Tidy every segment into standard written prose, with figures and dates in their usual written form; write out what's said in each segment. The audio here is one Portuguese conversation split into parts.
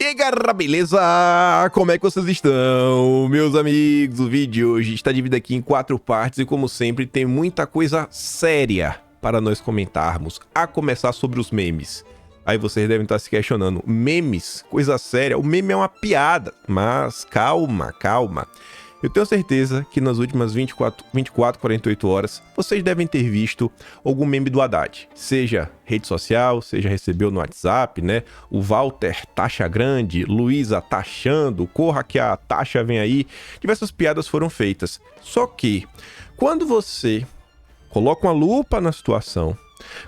aí, galera, beleza? Como é que vocês estão, meus amigos? O vídeo de hoje está dividido aqui em 4 partes e, como sempre, tem muita coisa séria para nós comentarmos, a começar sobre os memes. Aí vocês devem estar se questionando, memes? Coisa séria? O meme é uma piada, mas calma, calma. Eu tenho certeza que nas últimas 24, 48 horas, vocês devem ter visto algum meme do Haddad. Seja rede social, seja recebeu no WhatsApp, né? O Walter taxa grande, Luísa taxando, corra que a taxa vem aí. Diversas piadas foram feitas. Só que, quando você coloca uma lupa na situação,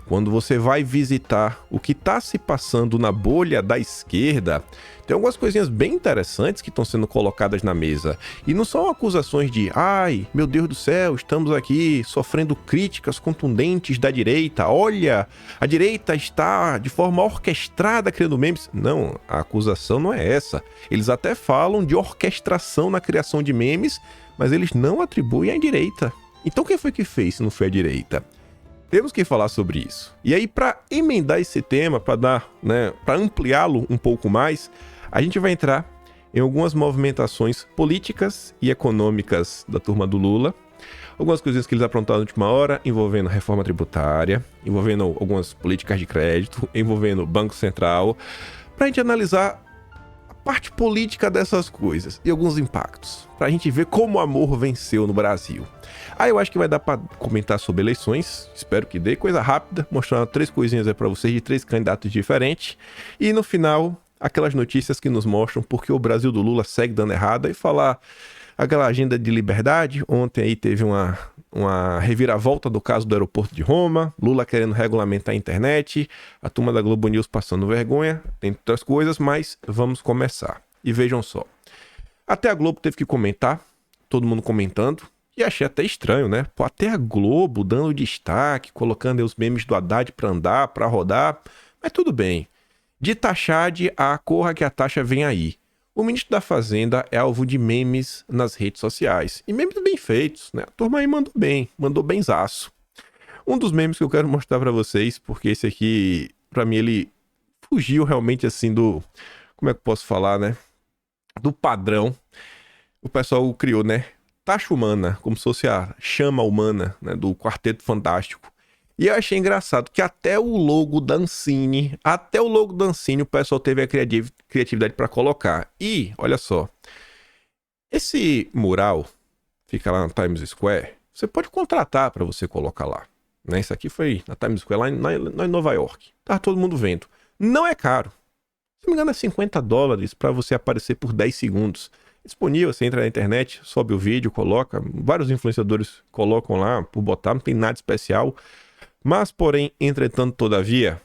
quando você vai visitar o que está se passando na bolha da esquerda, tem algumas coisinhas bem interessantes que estão sendo colocadas na mesa. E não são acusações de, ai, meu Deus do céu, estamos aqui sofrendo críticas contundentes da direita. Olha, a direita está de forma orquestrada criando memes. Não, a acusação não é essa. Eles até falam de orquestração na criação de memes, mas eles não atribuem à direita. Então quem foi que fez se não foi a direita? Temos que falar sobre isso. E aí, para emendar esse tema, para dar, né, para ampliá-lo um pouco mais, a gente vai entrar em algumas movimentações políticas e econômicas da turma do Lula, algumas coisinhas que eles aprontaram na última hora, envolvendo reforma tributária, envolvendo algumas políticas de crédito, envolvendo Banco Central, para a gente analisar a parte política dessas coisas e alguns impactos, para a gente ver como o amor venceu no Brasil. Aí eu acho que vai dar para comentar sobre eleições, espero que dê, coisa rápida, mostrar 3 coisinhas aí para vocês de 3 candidatos diferentes. E no final, aquelas notícias que nos mostram porque o Brasil do Lula segue dando errado e falar aquela agenda de liberdade. Ontem aí teve uma reviravolta do caso do aeroporto de Roma, Lula querendo regulamentar a internet, a turma da Globo News passando vergonha, tem outras coisas, mas vamos começar. E vejam só, até a Globo teve que comentar, todo mundo comentando, e achei até estranho, né? Pô, até a Globo dando destaque, colocando aí os memes do Haddad pra andar, pra rodar. Mas tudo bem. De Taxade a corra que a taxa vem aí. O ministro da Fazenda é alvo de memes nas redes sociais. E memes bem feitos, né? A turma aí mandou benzaço. Um dos memes que eu quero mostrar pra vocês, porque esse aqui, pra mim, ele fugiu realmente assim do... Como é que eu posso falar, né? Do padrão. O pessoal criou, né? Taxa humana, como se fosse a chama humana, né, do Quarteto Fantástico. E eu achei engraçado que até o logo da Ancine, o pessoal teve a criatividade para colocar. E, olha só, esse mural fica lá na Times Square, você pode contratar para você colocar lá. Né? Isso aqui foi na Times Square, lá em Nova York. Tá todo mundo vendo. Não é caro. Se não me engano é $50 para você aparecer por 10 segundos. Disponível, você entra na internet, sobe o vídeo, coloca, vários influenciadores colocam lá por botar, não tem nada especial, mas porém, entretanto, todavia,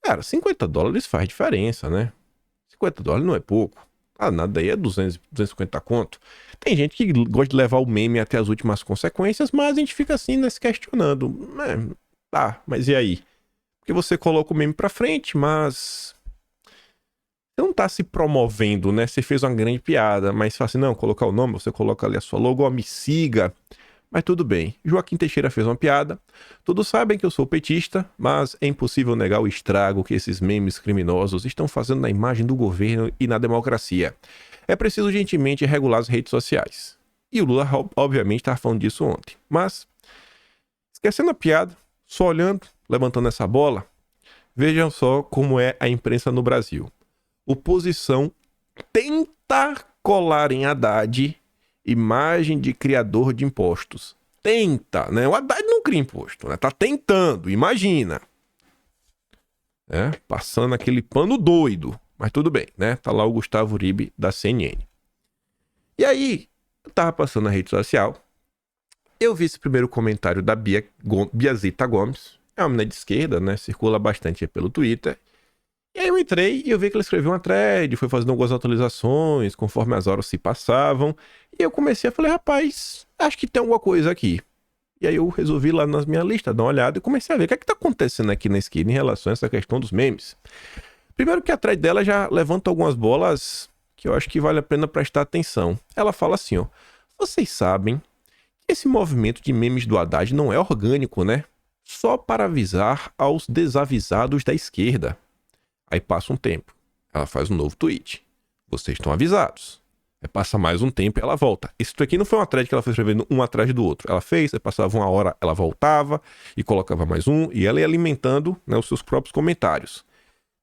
cara, $50 faz diferença, né? $50 não é pouco, nada aí é 250 conto. Tem gente que gosta de levar o meme até as últimas consequências, mas a gente fica assim, né, se questionando, mas e aí? Porque você coloca o meme pra frente, mas... Você não tá se promovendo, né? Você fez uma grande piada, mas fala assim, não, colocar o nome, você coloca ali a sua logo, me siga. Mas tudo bem. Joaquim Teixeira fez uma piada. Todos sabem que eu sou petista, mas é impossível negar o estrago que esses memes criminosos estão fazendo na imagem do governo e na democracia. É preciso urgentemente regular as redes sociais. E o Lula, obviamente, estava falando disso ontem. Mas, esquecendo a piada, só olhando, levantando essa bola, vejam só como é a imprensa no Brasil. Oposição tenta colar em Haddad imagem de criador de impostos. Tenta, né? O Haddad não cria imposto, né? Tá tentando, imagina. Passando aquele pano doido. Mas tudo bem, né? Tá lá o Gustavo Uribe da CNN. E aí, eu tava passando na rede social, eu vi esse primeiro comentário da Biazita Gomes. É uma menina de esquerda, né? Circula bastante pelo Twitter. E aí eu entrei e eu vi que ele escreveu uma thread, foi fazendo algumas atualizações conforme as horas se passavam. E eu comecei a falar, rapaz, acho que tem alguma coisa aqui. E aí eu resolvi lá nas minhas listas dar uma olhada e comecei a ver o que é que tá acontecendo aqui na esquerda em relação a essa questão dos memes. Primeiro que a thread dela já levanta algumas bolas que eu acho que vale a pena prestar atenção. Ela fala assim, ó, vocês sabem que esse movimento de memes do Haddad não é orgânico, né? Só para avisar aos desavisados da esquerda. Aí passa um tempo, ela faz um novo tweet. Vocês estão avisados. Aí passa mais um tempo e ela volta. Isso aqui não foi uma thread que ela foi escrevendo um atrás do outro. Ela fez, aí passava uma hora, ela voltava e colocava mais um, e ela ia alimentando, né, os seus próprios comentários.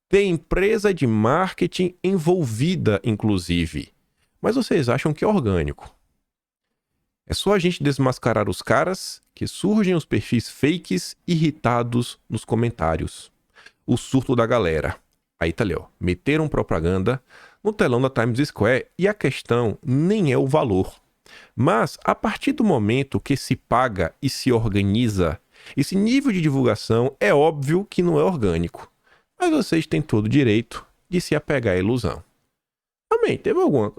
Tem empresa de marketing envolvida, inclusive. Mas vocês acham que é orgânico? É só a gente desmascarar os caras que surgem os perfis fakes irritados nos comentários. O surto da galera. Aí tá ali, ó. Meteram propaganda no telão da Times Square e a questão nem é o valor. Mas, a partir do momento que se paga e se organiza, esse nível de divulgação é óbvio que não é orgânico. Mas vocês têm todo o direito de se apegar à ilusão. Também, teve alguma...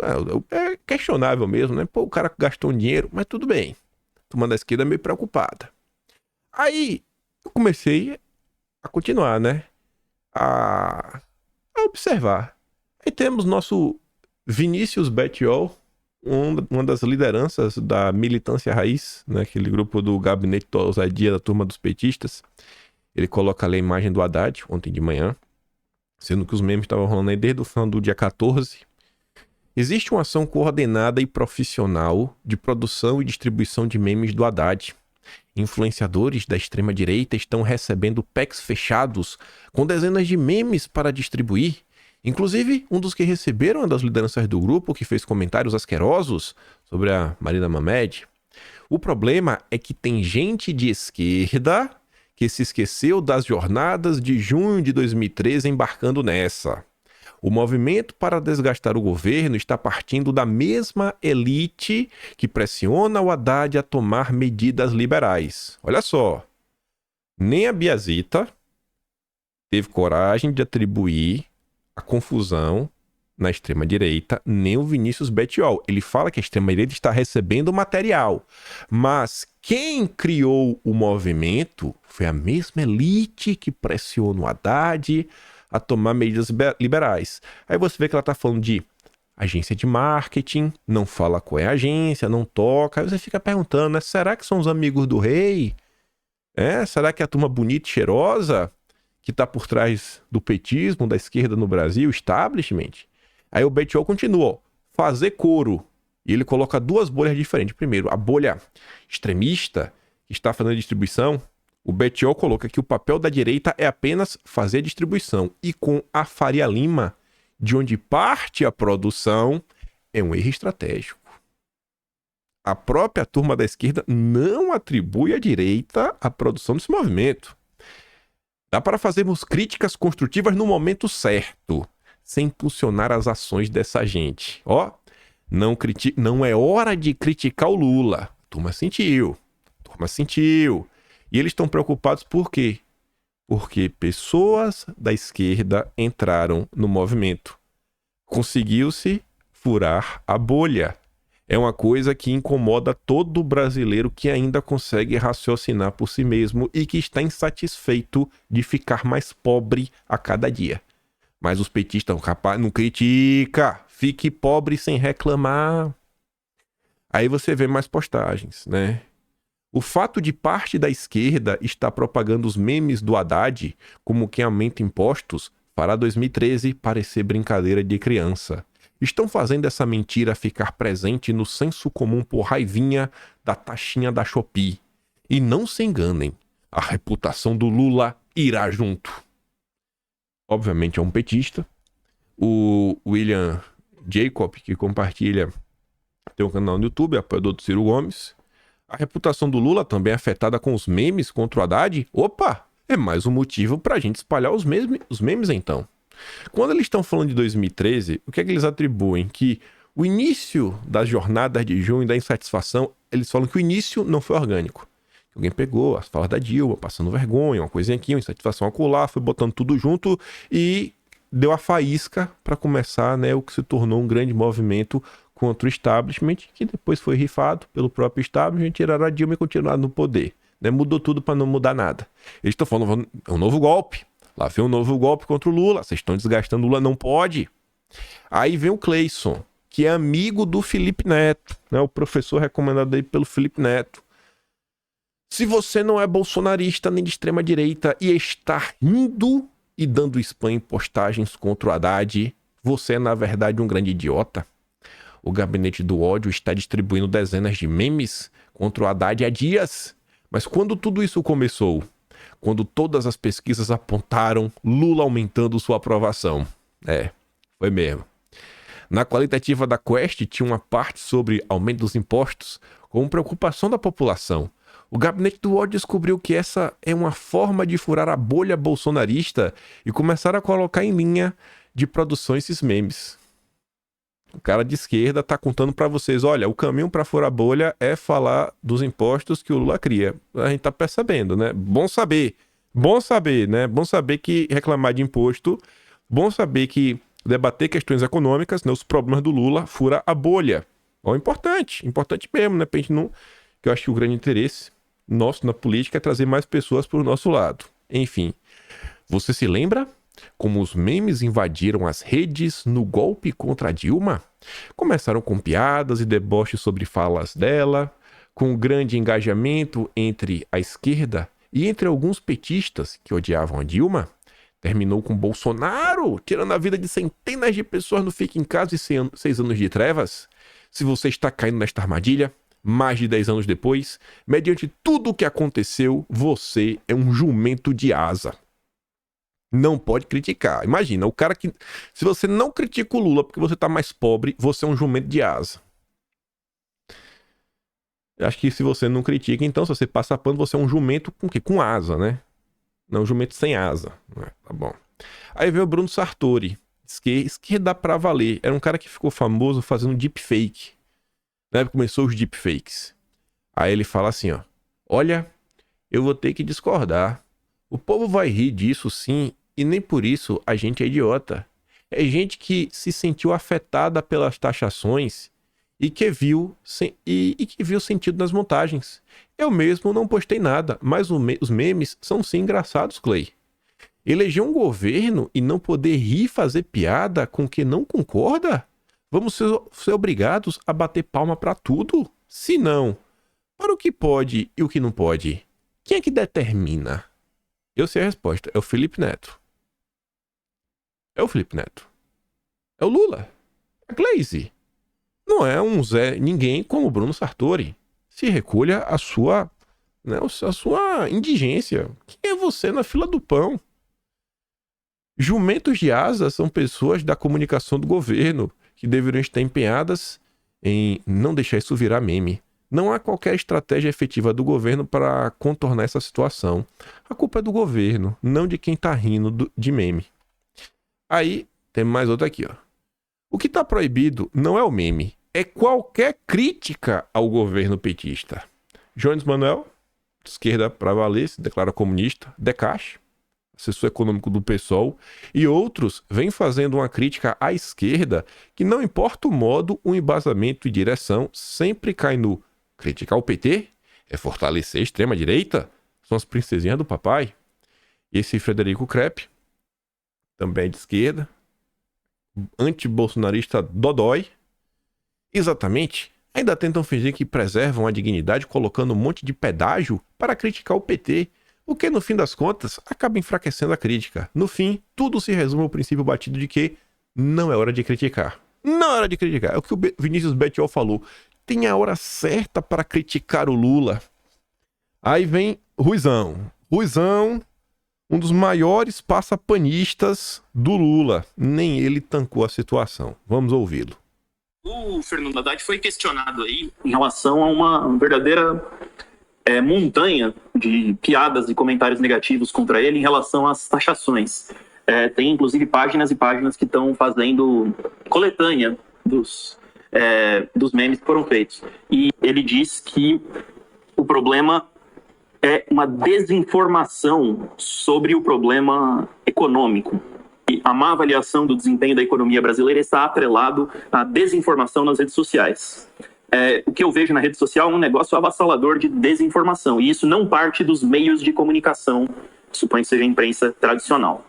É questionável mesmo, né? Pô, o cara gastou um dinheiro, mas tudo bem. A turma da esquerda é meio preocupada. Aí, eu comecei a continuar, né? A observar. Aí temos nosso Vinícius Bettiol, uma das lideranças da militância raiz, né? Aquele grupo do gabinete da ousadia da turma dos petistas. Ele coloca ali a imagem do Haddad, ontem de manhã, sendo que os memes estavam rolando aí desde o final do dia 14. Existe uma ação coordenada e profissional de produção e distribuição de memes do Haddad. Influenciadores da extrema-direita estão recebendo packs fechados com dezenas de memes para distribuir. Inclusive, um dos que receberam é das lideranças do grupo, que fez comentários asquerosos sobre a Marina Mamed. O problema é que tem gente de esquerda que se esqueceu das jornadas de junho de 2013 embarcando nessa. O movimento para desgastar o governo está partindo da mesma elite que pressiona o Haddad a tomar medidas liberais. Olha só, nem a Biazita teve coragem de atribuir a confusão na extrema-direita, nem o Vinícius Bettiol. Ele fala que a extrema-direita está recebendo material, mas quem criou o movimento foi a mesma elite que pressiona o Haddad a tomar medidas liberais. Aí você vê que ela está falando de agência de marketing, não fala qual é a agência, não toca. Aí você fica perguntando, né? Será que são os amigos do rei? Será que é a turma bonita e cheirosa que está por trás do petismo, da esquerda no Brasil, establishment? Aí o Bettiol continua, ó, fazer coro. E ele coloca duas bolhas diferentes. Primeiro, a bolha extremista, que está fazendo a distribuição. O Bettiol coloca que o papel da direita é apenas fazer a distribuição. E com a Faria Lima, de onde parte a produção, é um erro estratégico. A própria turma da esquerda não atribui à direita a produção desse movimento. Dá para fazermos críticas construtivas no momento certo, sem impulsionar as ações dessa gente. Ó, não é hora de criticar o Lula. A turma sentiu. E eles estão preocupados por quê? Porque pessoas da esquerda entraram no movimento. Conseguiu-se furar a bolha. É uma coisa que incomoda todo brasileiro que ainda consegue raciocinar por si mesmo e que está insatisfeito de ficar mais pobre a cada dia. Mas os petistas, rapaz, não critica, fique pobre sem reclamar. Aí você vê mais postagens, né? O fato de parte da esquerda estar propagando os memes do Haddad como quem aumenta impostos fará 2013 parecer brincadeira de criança. Estão fazendo essa mentira ficar presente no senso comum por raivinha da taxinha da Shopee. E não se enganem, a reputação do Lula irá junto. Obviamente é um petista. O William Jacob, que compartilha, tem um canal no YouTube, apoiador do Ciro Gomes. A reputação do Lula também é afetada com os memes contra o Haddad? Opa! É mais um motivo pra gente espalhar os memes então. Quando eles estão falando de 2013, o que é que eles atribuem? Que o início das jornadas de junho, da insatisfação, eles falam que o início não foi orgânico. Alguém pegou as falas da Dilma, passando vergonha, uma coisinha aqui, uma insatisfação acolá, foi botando tudo junto e deu a faísca para começar, né, o que se tornou um grande movimento contra o establishment, que depois foi rifado pelo próprio establishment, tiraram a Dilma e continuaram no poder. Né? Mudou tudo para não mudar nada. Eles estão falando, é um novo golpe. Lá vem um novo golpe contra o Lula. Vocês estão desgastando o Lula, não pode. Aí vem o Cleison, que é amigo do Felipe Neto, né? O professor recomendado aí pelo Felipe Neto. Se você não é bolsonarista nem de extrema direita e está rindo e dando spam em postagens contra o Haddad, você é na verdade um grande idiota? O gabinete do ódio está distribuindo dezenas de memes contra o Haddad há dias. Mas quando tudo isso começou? Quando todas as pesquisas apontaram Lula aumentando sua aprovação. Foi mesmo. Na qualitativa da Quest tinha uma parte sobre aumento dos impostos como preocupação da população. O gabinete do ódio descobriu que essa é uma forma de furar a bolha bolsonarista e começaram a colocar em linha de produção esses memes. O cara de esquerda tá contando pra vocês, olha, o caminho pra furar a bolha é falar dos impostos que o Lula cria. A gente tá percebendo, né? Bom saber, né? Bom saber que reclamar de imposto, bom saber que debater questões econômicas, né, os problemas do Lula, fura a bolha. Importante mesmo, né? Pra gente não... Que eu acho que o grande interesse nosso na política é trazer mais pessoas pro nosso lado. Enfim, você se lembra como os memes invadiram as redes no golpe contra Dilma? Começaram com piadas e deboches sobre falas dela, com grande engajamento entre a esquerda e entre alguns petistas que odiavam a Dilma. Terminou com Bolsonaro tirando a vida de centenas de pessoas no Fique em Casa e 6 anos de trevas. Se você está caindo nesta armadilha, mais de 10 anos depois, mediante tudo o que aconteceu, você é um jumento de asa. Não pode criticar. Imagina, o cara que... Se você não critica o Lula porque você tá mais pobre, você é um jumento de asa. Eu acho que se você não critica, então, se você passa pano, você é um jumento com o quê? Com asa, né? Não, um jumento sem asa. Tá bom. Aí veio o Bruno Sartori. Esquerda pra valer. Era um cara que ficou famoso fazendo deepfake. Na época começou os deepfakes. Aí ele fala assim, ó. Olha, eu vou ter que discordar. O povo vai rir disso sim, e nem por isso a gente é idiota. É gente que se sentiu afetada pelas taxações e que viu sentido nas montagens. Eu mesmo não postei nada, mas os memes são sim engraçados, Clay. Eleger um governo e não poder rir e fazer piada com quem não concorda? Vamos ser obrigados a bater palma pra tudo? Se não, para o que pode e o que não pode, quem é que determina? Eu sei a resposta. É o Felipe Neto. É o Felipe Neto. É o Lula. É a Glaze. Não é um Zé ninguém como o Bruno Sartori. Se recolha a sua, né, a sua indigência. Quem é você na fila do pão? Jumentos de asa são pessoas da comunicação do governo que deveriam estar empenhadas em não deixar isso virar meme. Não há qualquer estratégia efetiva do governo para contornar essa situação. A culpa é do governo, não de quem tá rindo de meme. Aí, tem mais outra aqui, ó. O que tá proibido não é o meme, é qualquer crítica ao governo petista. Jones Manuel, esquerda pra valer, se declara comunista. Decache, assessor econômico do PSOL, e outros vêm fazendo uma crítica à esquerda que não importa o modo, o embasamento e direção sempre cai no criticar o PT é fortalecer a extrema-direita? São as princesinhas do papai. Esse Frederico Crepe, também de esquerda, anti-bolsonarista dodói. Exatamente, ainda tentam fingir que preservam a dignidade colocando um monte de pedágio para criticar o PT, o que no fim das contas acaba enfraquecendo a crítica. No fim, tudo se resume ao princípio batido de que não é hora de criticar. Não é hora de criticar. É o que o Vinícius Bettiol falou. Tem a hora certa para criticar o Lula. Aí vem Ruizão. Ruizão, um dos maiores passapanistas do Lula. Nem ele tancou a situação. Vamos ouvi-lo. O Fernando Haddad foi questionado aí em relação a uma verdadeira montanha de piadas e comentários negativos contra ele em relação às taxações. Tem inclusive páginas e páginas que estão fazendo coletânea dos memes que foram feitos. E ele diz que o problema é uma desinformação sobre o problema econômico. E a má avaliação do desempenho da economia brasileira está atrelado à desinformação nas redes sociais. O que eu vejo na rede social é um negócio avassalador de desinformação. E isso não parte dos meios de comunicação, suponho que seja a imprensa tradicional.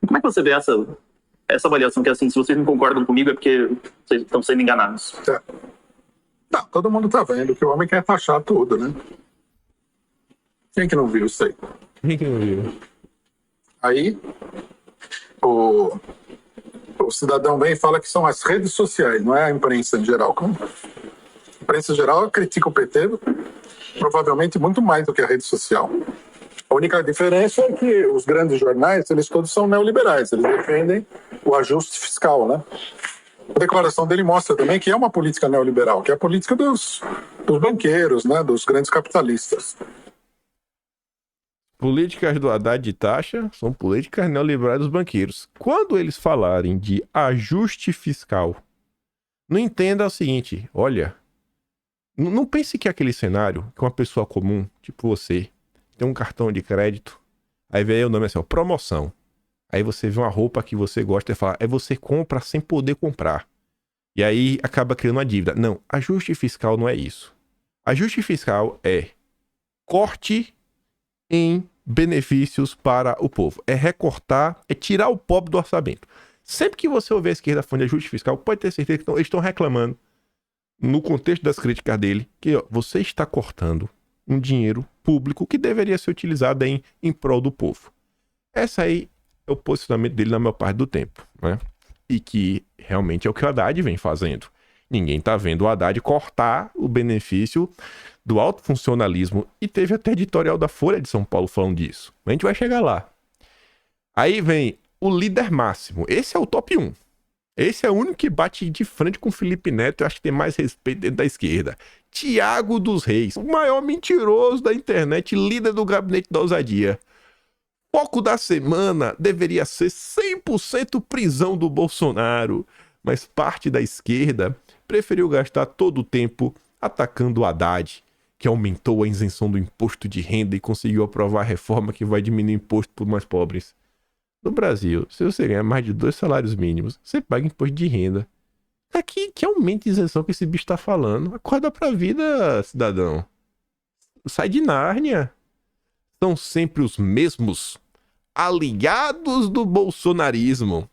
Como é que você vê essa avaliação que, assim, se vocês não concordam comigo é porque vocês estão sendo enganados? Não, todo mundo tá vendo que o homem quer taxar tudo, né? Quem que não viu isso aí? Quem que não viu? Aí, o o cidadão vem e fala que são as redes sociais, não é a imprensa em geral. A imprensa em geral critica o PT provavelmente muito mais do que a rede social. A única diferença é que os grandes jornais, eles todos são neoliberais, eles defendem o ajuste fiscal, né? A declaração dele mostra também que é uma política neoliberal, que é a política dos banqueiros, né, dos grandes capitalistas. Políticas do Haddad de taxa são políticas neoliberais dos banqueiros. Quando eles falarem de ajuste fiscal, não entenda o seguinte, olha, não pense que é aquele cenário que uma pessoa comum, tipo você, tem um cartão de crédito, aí vem o nome assim, ó, promoção. Aí você vê uma roupa que você gosta e fala, aí você compra sem poder comprar. E aí acaba criando uma dívida. Não, ajuste fiscal não é isso. Ajuste fiscal é corte em benefícios para o povo. É recortar, é tirar o pobre do orçamento. Sempre que você ouvir a esquerda falando de ajuste fiscal, pode ter certeza que eles estão reclamando, no contexto das críticas dele, que ó, você está cortando um dinheiro público que deveria ser utilizado em prol do povo. Essa aí é o posicionamento dele na maior parte do tempo, né? E que realmente é o que o Haddad vem fazendo. Ninguém tá vendo o Haddad cortar o benefício do alto funcionalismo. E teve até editorial da Folha de São Paulo falando disso. A gente vai chegar lá. Aí vem o líder máximo. Esse é o top 1. Esse é o único que bate de frente com o Felipe Neto. Eu acho que tem mais respeito dentro da esquerda. Tiago dos Reis, o maior mentiroso da internet, líder do gabinete da ousadia. Foco da semana deveria ser 100% prisão do Bolsonaro, mas parte da esquerda preferiu gastar todo o tempo atacando o Haddad, que aumentou a isenção do imposto de renda e conseguiu aprovar a reforma que vai diminuir o imposto para os mais pobres. No Brasil, se você ganhar mais de 2 salários mínimos, você paga imposto de renda. Que aumento de isenção que esse bicho tá falando? Acorda pra vida, cidadão. Sai de Nárnia. São sempre os mesmos aliados do bolsonarismo.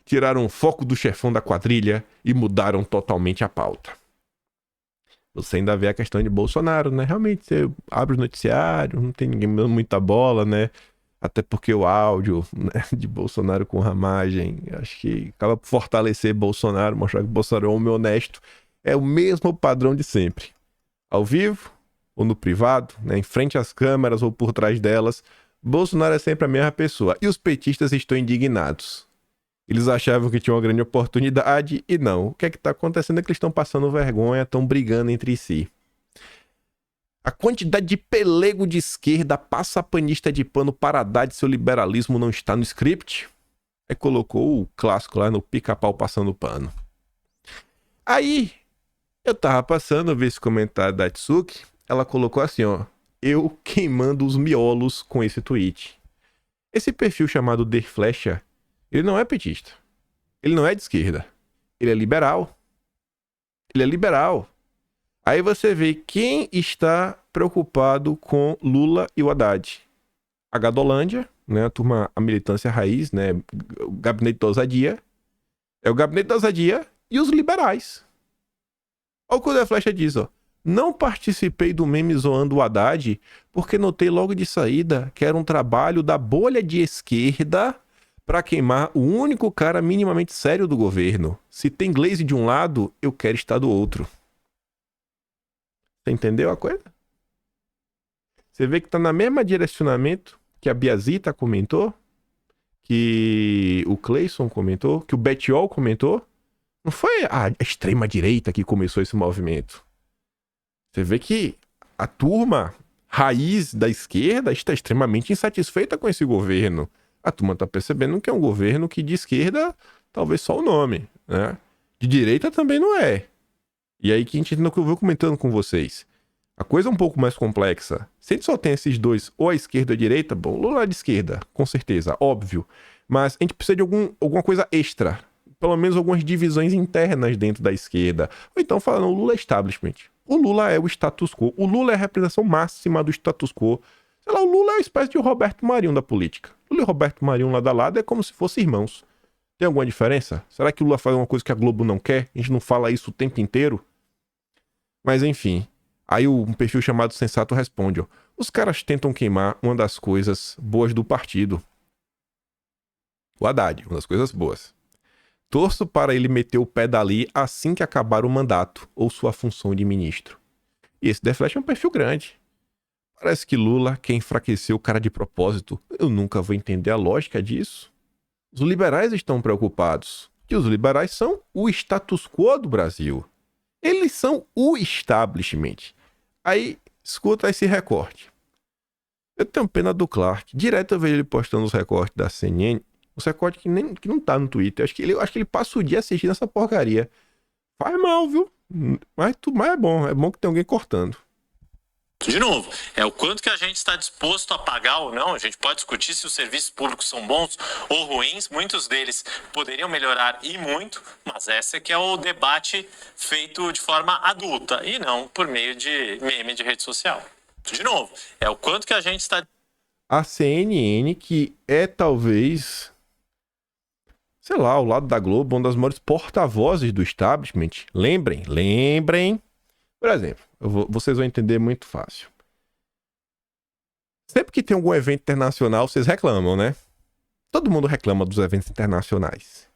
Tiraram o foco do chefão da quadrilha e mudaram totalmente a pauta. Você ainda vê a questão de Bolsonaro, né? Realmente, você abre o noticiário, não tem ninguém dando muita bola, né? Até porque o áudio, né, de Bolsonaro com ramagem, acho que acaba por fortalecer Bolsonaro, mostrar que Bolsonaro é um homem honesto. É o mesmo padrão de sempre. Ao vivo ou no privado, né, em frente às câmeras ou por trás delas, Bolsonaro é sempre a mesma pessoa. E os petistas estão indignados. Eles achavam que tinham uma grande oportunidade e não. O que é que está acontecendo é que eles estão passando vergonha, estão brigando entre si. A quantidade de pelego de esquerda passapanista de pano para Haddad, seu liberalismo não está no script. Aí colocou o clássico lá no pica-pau passando pano. Aí, eu tava passando, eu vi esse comentário da Tsuki, ela colocou assim, ó, eu queimando os miolos com esse tweet. Esse perfil chamado Der Flecha, ele não é petista. Ele não é de esquerda. Ele é liberal. Ele é liberal. Aí você vê quem está preocupado com Lula e o Haddad. A Gadolândia, né, a militância raiz, né, o gabinete da ousadia. É o gabinete da ousadia e os liberais. Olha o que o Der Flecha diz, ó. Não participei do meme zoando o Haddad porque notei logo de saída que era um trabalho da bolha de esquerda para queimar o único cara minimamente sério do governo. Se tem Glaze de um lado, eu quero estar do outro. Você entendeu a coisa? Você vê que tá na mesma direcionamento que a Biazita comentou, que o Cleison comentou, que o Betiol comentou. Não foi a extrema-direita que começou esse movimento. Você vê que a turma raiz da esquerda está extremamente insatisfeita com esse governo. A turma está percebendo que é um governo que de esquerda, talvez só o nome, né? De direita também não é. E aí que a gente não vou comentando com vocês. A coisa é um pouco mais complexa. Se a gente só tem esses dois, ou a esquerda ou a direita, bom, Lula é de esquerda, com certeza, óbvio. Mas a gente precisa de alguma coisa extra. Pelo menos algumas divisões internas dentro da esquerda. Ou então falando, o Lula é establishment. O Lula é o status quo. O Lula é a representação máxima do status quo. Sei lá, o Lula é uma espécie de Roberto Marinho da política. Lula e Roberto Marinho lado a lado é como se fossem irmãos. Tem alguma diferença? Será que o Lula faz uma coisa que a Globo não quer? A gente não fala isso o tempo inteiro? Mas enfim. Aí um perfil chamado Sensato responde, ó. Os caras tentam queimar uma das coisas boas do partido. O Haddad, uma das coisas boas. Torço para ele meter o pé dali assim que acabar o mandato ou sua função de ministro. E esse The Flash é um perfil grande. Parece que Lula quer enfraquecer o cara de propósito. Eu nunca vou entender a lógica disso. Os liberais estão preocupados, que os liberais são o status quo do Brasil. Eles são o establishment. Aí, escuta esse recorte. Eu tenho pena do Clark. Direto eu vejo ele postando os recortes da CNN. Os recortes que não tá no Twitter. Eu acho que ele passa o dia assistindo essa porcaria. Faz mal, viu? Mas é bom. É bom que tem alguém cortando. De novo, é o quanto que a gente está disposto a pagar ou não. A gente pode discutir se os serviços públicos são bons ou ruins. Muitos deles poderiam melhorar e muito, mas esse é que é o debate feito de forma adulta e não por meio de meme de rede social. De novo, é o quanto que a gente está... A CNN, que é talvez, sei lá, ao lado da Globo, uma das maiores porta-vozes do establishment. Lembrem. Por exemplo, vocês vão entender muito fácil. Sempre que tem algum evento internacional, vocês reclamam, né? Todo mundo reclama dos eventos internacionais.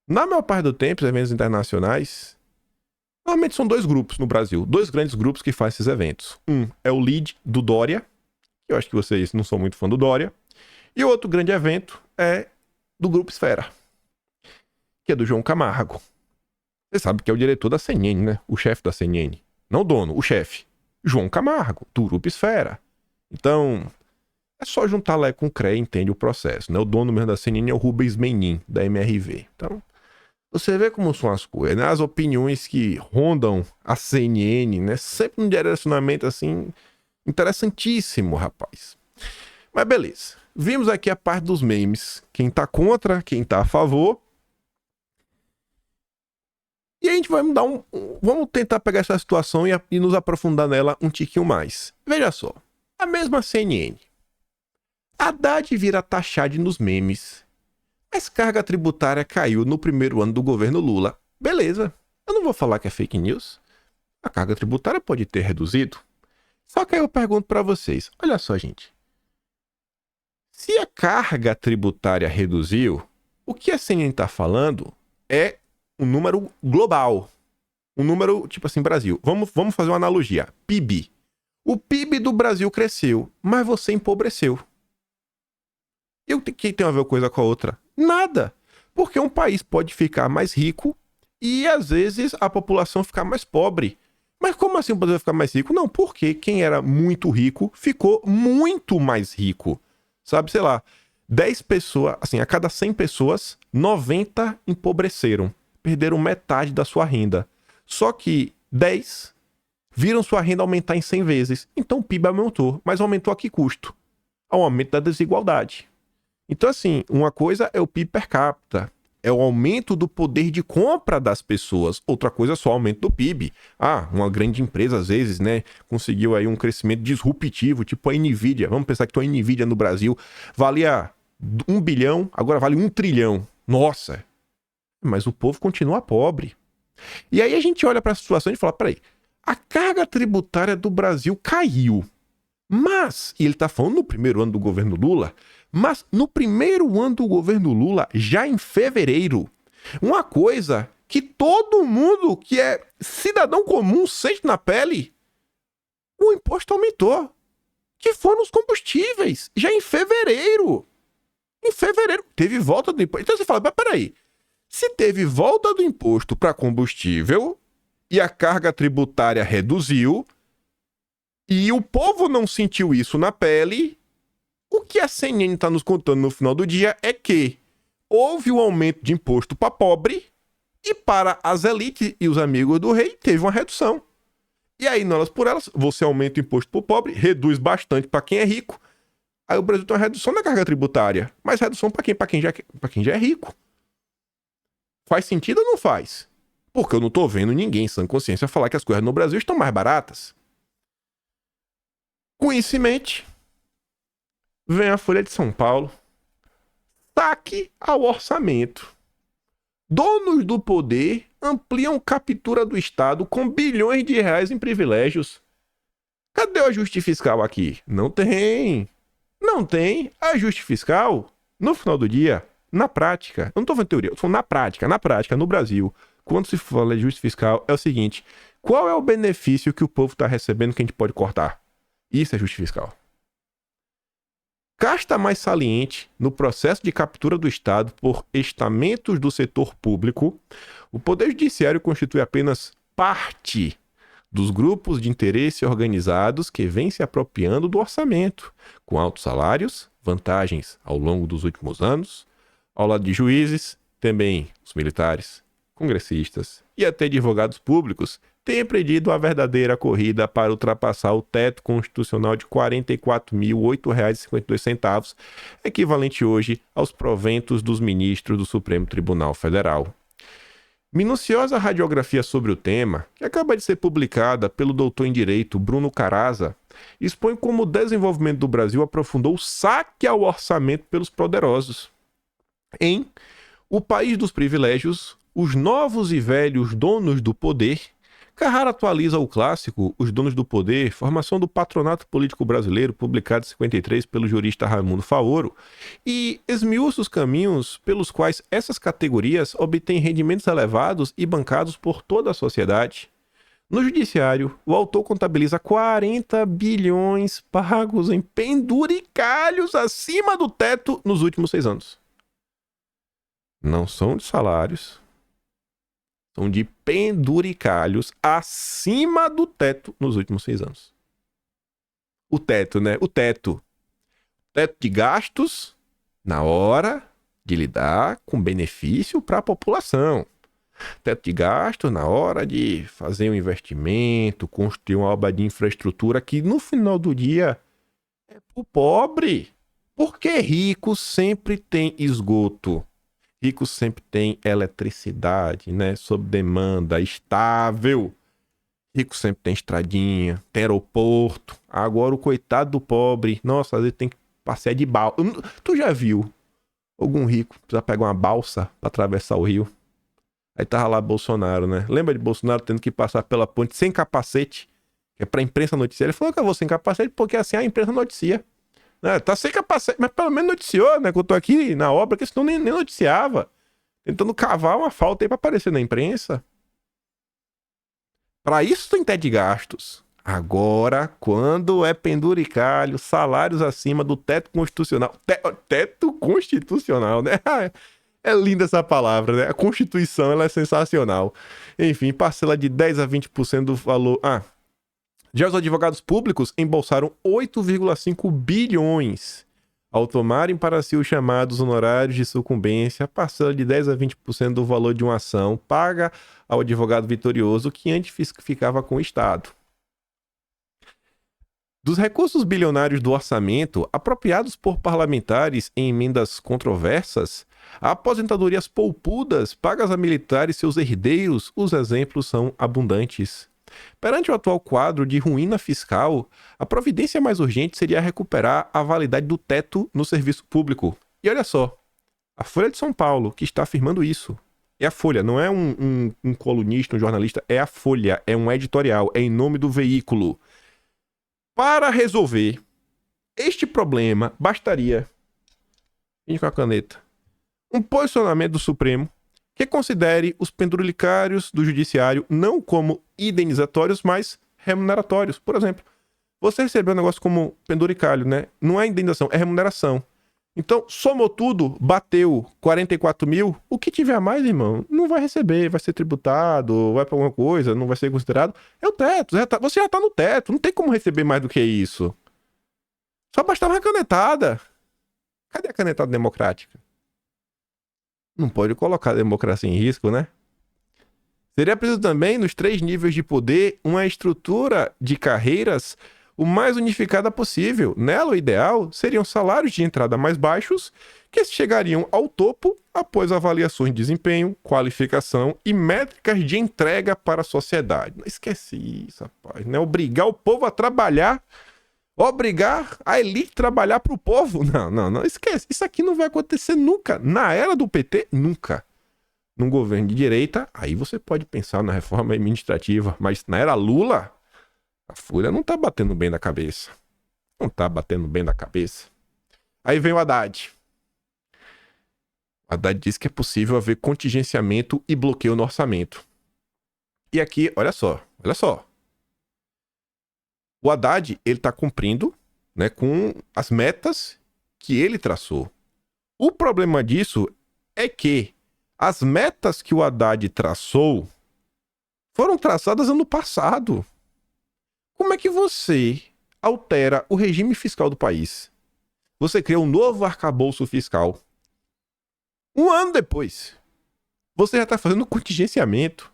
Na maior parte do tempo, os eventos internacionais, normalmente são 2 grupos no Brasil. 2 grandes grupos que fazem esses eventos. Um é o lead do Dória, que eu acho que vocês não são muito fã do Dória. E o outro grande evento é do Grupo Esfera, que é do João Camargo. Você sabe que é o diretor da CNN, né? O chefe da CNN. Não o dono, o chefe. João Camargo, do Grupo Esfera. Então, é só juntar lá com o CREA e entende o processo, né? O dono mesmo da CNN é o Rubens Menin, da MRV. Então, você vê como são as coisas, né? As opiniões que rondam a CNN, né? Sempre um direcionamento, assim, interessantíssimo, rapaz. Mas beleza. Vimos aqui a parte dos memes. Quem tá contra, quem tá a favor. E a gente vai vamos tentar pegar essa situação e nos aprofundar nela um tiquinho mais. Veja só. A mesma CNN. Haddad vira taxado nos memes. Mas carga tributária caiu no primeiro ano do governo Lula. Beleza. Eu não vou falar que é fake news. A carga tributária pode ter reduzido. Só que aí eu pergunto para vocês. Olha só, gente. Se a carga tributária reduziu, o que a CNN está falando é um número global. Um número, tipo assim, Brasil. Vamos fazer uma analogia. PIB. O PIB do Brasil cresceu, mas você empobreceu. E o que tem a ver uma coisa com a outra? Nada. Porque um país pode ficar mais rico e, às vezes, a população ficar mais pobre. Mas como assim o Brasil vai ficar mais rico? Não, porque quem era muito rico ficou muito mais rico. Sabe, sei lá, 10 pessoas, assim, a cada 100 pessoas, 90 empobreceram. Perderam metade da sua renda. Só que 10 viram sua renda aumentar em 100 vezes. Então o PIB aumentou. Mas aumentou a que custo? Ao aumento da desigualdade. Então, assim, uma coisa é o PIB per capita. É o aumento do poder de compra das pessoas. Outra coisa é só o aumento do PIB. Ah, uma grande empresa, às vezes, né, conseguiu aí um crescimento disruptivo, tipo a Nvidia. Vamos pensar que a Nvidia no Brasil valia 1 bilhão, agora vale 1 trilhão. Nossa! Mas o povo continua pobre. E aí a gente olha para a situação e fala, peraí, a carga tributária do Brasil caiu. Mas, e ele está falando no primeiro ano do governo Lula, mas no primeiro ano do governo Lula, já em fevereiro, uma coisa que todo mundo que é cidadão comum sente na pele, o imposto aumentou, que foram os combustíveis, já em fevereiro. Em fevereiro, teve volta do imposto. Então você fala, mas peraí, se teve volta do imposto para combustível e a carga tributária reduziu e o povo não sentiu isso na pele, o que a CNN está nos contando no final do dia é que houve um aumento de imposto para pobre e para as elites e os amigos do rei teve uma redução. E aí, nelas por elas, você aumenta o imposto para o pobre, reduz bastante para quem é rico. Aí o Brasil tem uma redução na carga tributária, mas redução para quem? Para quem já é rico. Faz sentido ou não faz? Porque eu não tô vendo ninguém sem consciência falar que as coisas no Brasil estão mais baratas. Com isso em mente, vem a Folha de São Paulo. Saque ao orçamento. Donos do poder ampliam captura do Estado com bilhões de reais em privilégios. Cadê o ajuste fiscal aqui? Não tem. Não tem ajuste fiscal. No final do dia, na prática, eu não tô falando teoria, eu tô falando na prática, no Brasil, quando se fala de ajuste fiscal, é o seguinte: qual é o benefício que o povo está recebendo que a gente pode cortar? Isso é ajuste fiscal. Casta mais saliente no processo de captura do Estado por estamentos do setor público, o Poder Judiciário constitui apenas parte dos grupos de interesse organizados que vêm se apropriando do orçamento, com altos salários, vantagens ao longo dos últimos anos, ao lado de juízes, também os militares, congressistas e até advogados públicos têm empreendido a verdadeira corrida para ultrapassar o teto constitucional de R$ 44.008,52, equivalente hoje aos proventos dos ministros do Supremo Tribunal Federal. Minuciosa radiografia sobre o tema, que acaba de ser publicada pelo doutor em Direito Bruno Caraza, expõe como o desenvolvimento do Brasil aprofundou o saque ao orçamento pelos poderosos. Em O País dos Privilégios, os novos e velhos donos do poder, Carrara atualiza o clássico Os Donos do Poder, formação do Patronato Político Brasileiro, publicado em 53 pelo jurista Raimundo Faoro, e esmiuça os caminhos pelos quais essas categorias obtêm rendimentos elevados e bancados por toda a sociedade. No judiciário, o autor contabiliza 40 bilhões pagos em penduricalhos acima do teto nos últimos 6 anos. Não são de salários, são de penduricalhos acima do teto nos últimos 6 anos. O teto, né? O teto. Teto de gastos na hora de lidar com benefício para a população. Teto de gasto na hora de fazer um investimento, construir uma obra de infraestrutura que no final do dia é para o pobre. Porque rico sempre tem esgoto. Rico sempre tem eletricidade, né? Sob demanda, estável. Rico sempre tem estradinha, tem aeroporto. Agora o coitado do pobre, nossa, às vezes tem que passear de balsa. Tu já viu algum rico precisar pegar uma balsa para atravessar o rio? Aí tava lá Bolsonaro, né? Lembra de Bolsonaro tendo que passar pela ponte sem capacete? Que é pra imprensa noticiar. Ele falou que eu vou sem capacete porque assim a imprensa noticia. Tá sem capacete, mas pelo menos noticiou, né? Que eu tô aqui na obra, que senão nem noticiava. Tentando cavar uma falta aí pra aparecer na imprensa. Pra isso tem teto de gastos. Agora, quando é penduricalho, salários acima do teto constitucional. Teto constitucional, né? É linda essa palavra, né? A Constituição, ela é sensacional. Enfim, parcela de 10 a 20% do valor... Já os advogados públicos embolsaram 8,5 bilhões ao tomarem para si os chamados honorários de sucumbência, parcela de 10 a 20% do valor de uma ação paga ao advogado vitorioso que antes ficava com o Estado. Dos recursos bilionários do orçamento, apropriados por parlamentares em emendas controversas, a aposentadorias poupudas pagas a militares e seus herdeiros, os exemplos são abundantes. Perante o atual quadro de ruína fiscal, a providência mais urgente seria recuperar a validade do teto no serviço público. E olha só, a Folha de São Paulo que está afirmando isso. É a Folha, não é um colunista, um jornalista, é a Folha, é um editorial, é em nome do veículo. Para resolver este problema, bastaria, com a caneta, um posicionamento do Supremo que considere os penduricários do judiciário não como indenizatórios, mas remuneratórios. Por exemplo, você recebeu um negócio como penduricalho, né? Não é indenização, é remuneração. Então, somou tudo, bateu 44 mil, o que tiver a mais, irmão, não vai receber, vai ser tributado, vai pra alguma coisa, não vai ser considerado. É o teto, você já tá no teto, não tem como receber mais do que isso. Só bastava uma canetada. Cadê a canetada democrática? Não pode colocar a democracia em risco, né? Seria preciso também, nos 3 níveis de poder, uma estrutura de carreiras o mais unificada possível. Nela, o ideal seriam salários de entrada mais baixos, que chegariam ao topo após avaliações de desempenho, qualificação e métricas de entrega para a sociedade. Não esquece isso, rapaz. Não é obrigar o povo a trabalhar, obrigar a elite a trabalhar para o povo. Não, esquece. Isso aqui não vai acontecer nunca. Na era do PT, nunca. Num governo de direita, aí você pode pensar na reforma administrativa, mas na era Lula, a Folha não tá batendo bem da cabeça. Não tá batendo bem da cabeça. Aí vem o Haddad. Haddad disse que é possível haver contingenciamento e bloqueio no orçamento. E aqui, olha só. O Haddad, ele tá cumprindo, né, com as metas que ele traçou. O problema disso é que as metas que o Haddad traçou foram traçadas ano passado. Como é que você altera o regime fiscal do país? Você cria um novo arcabouço fiscal. Um ano depois, você já está fazendo contingenciamento.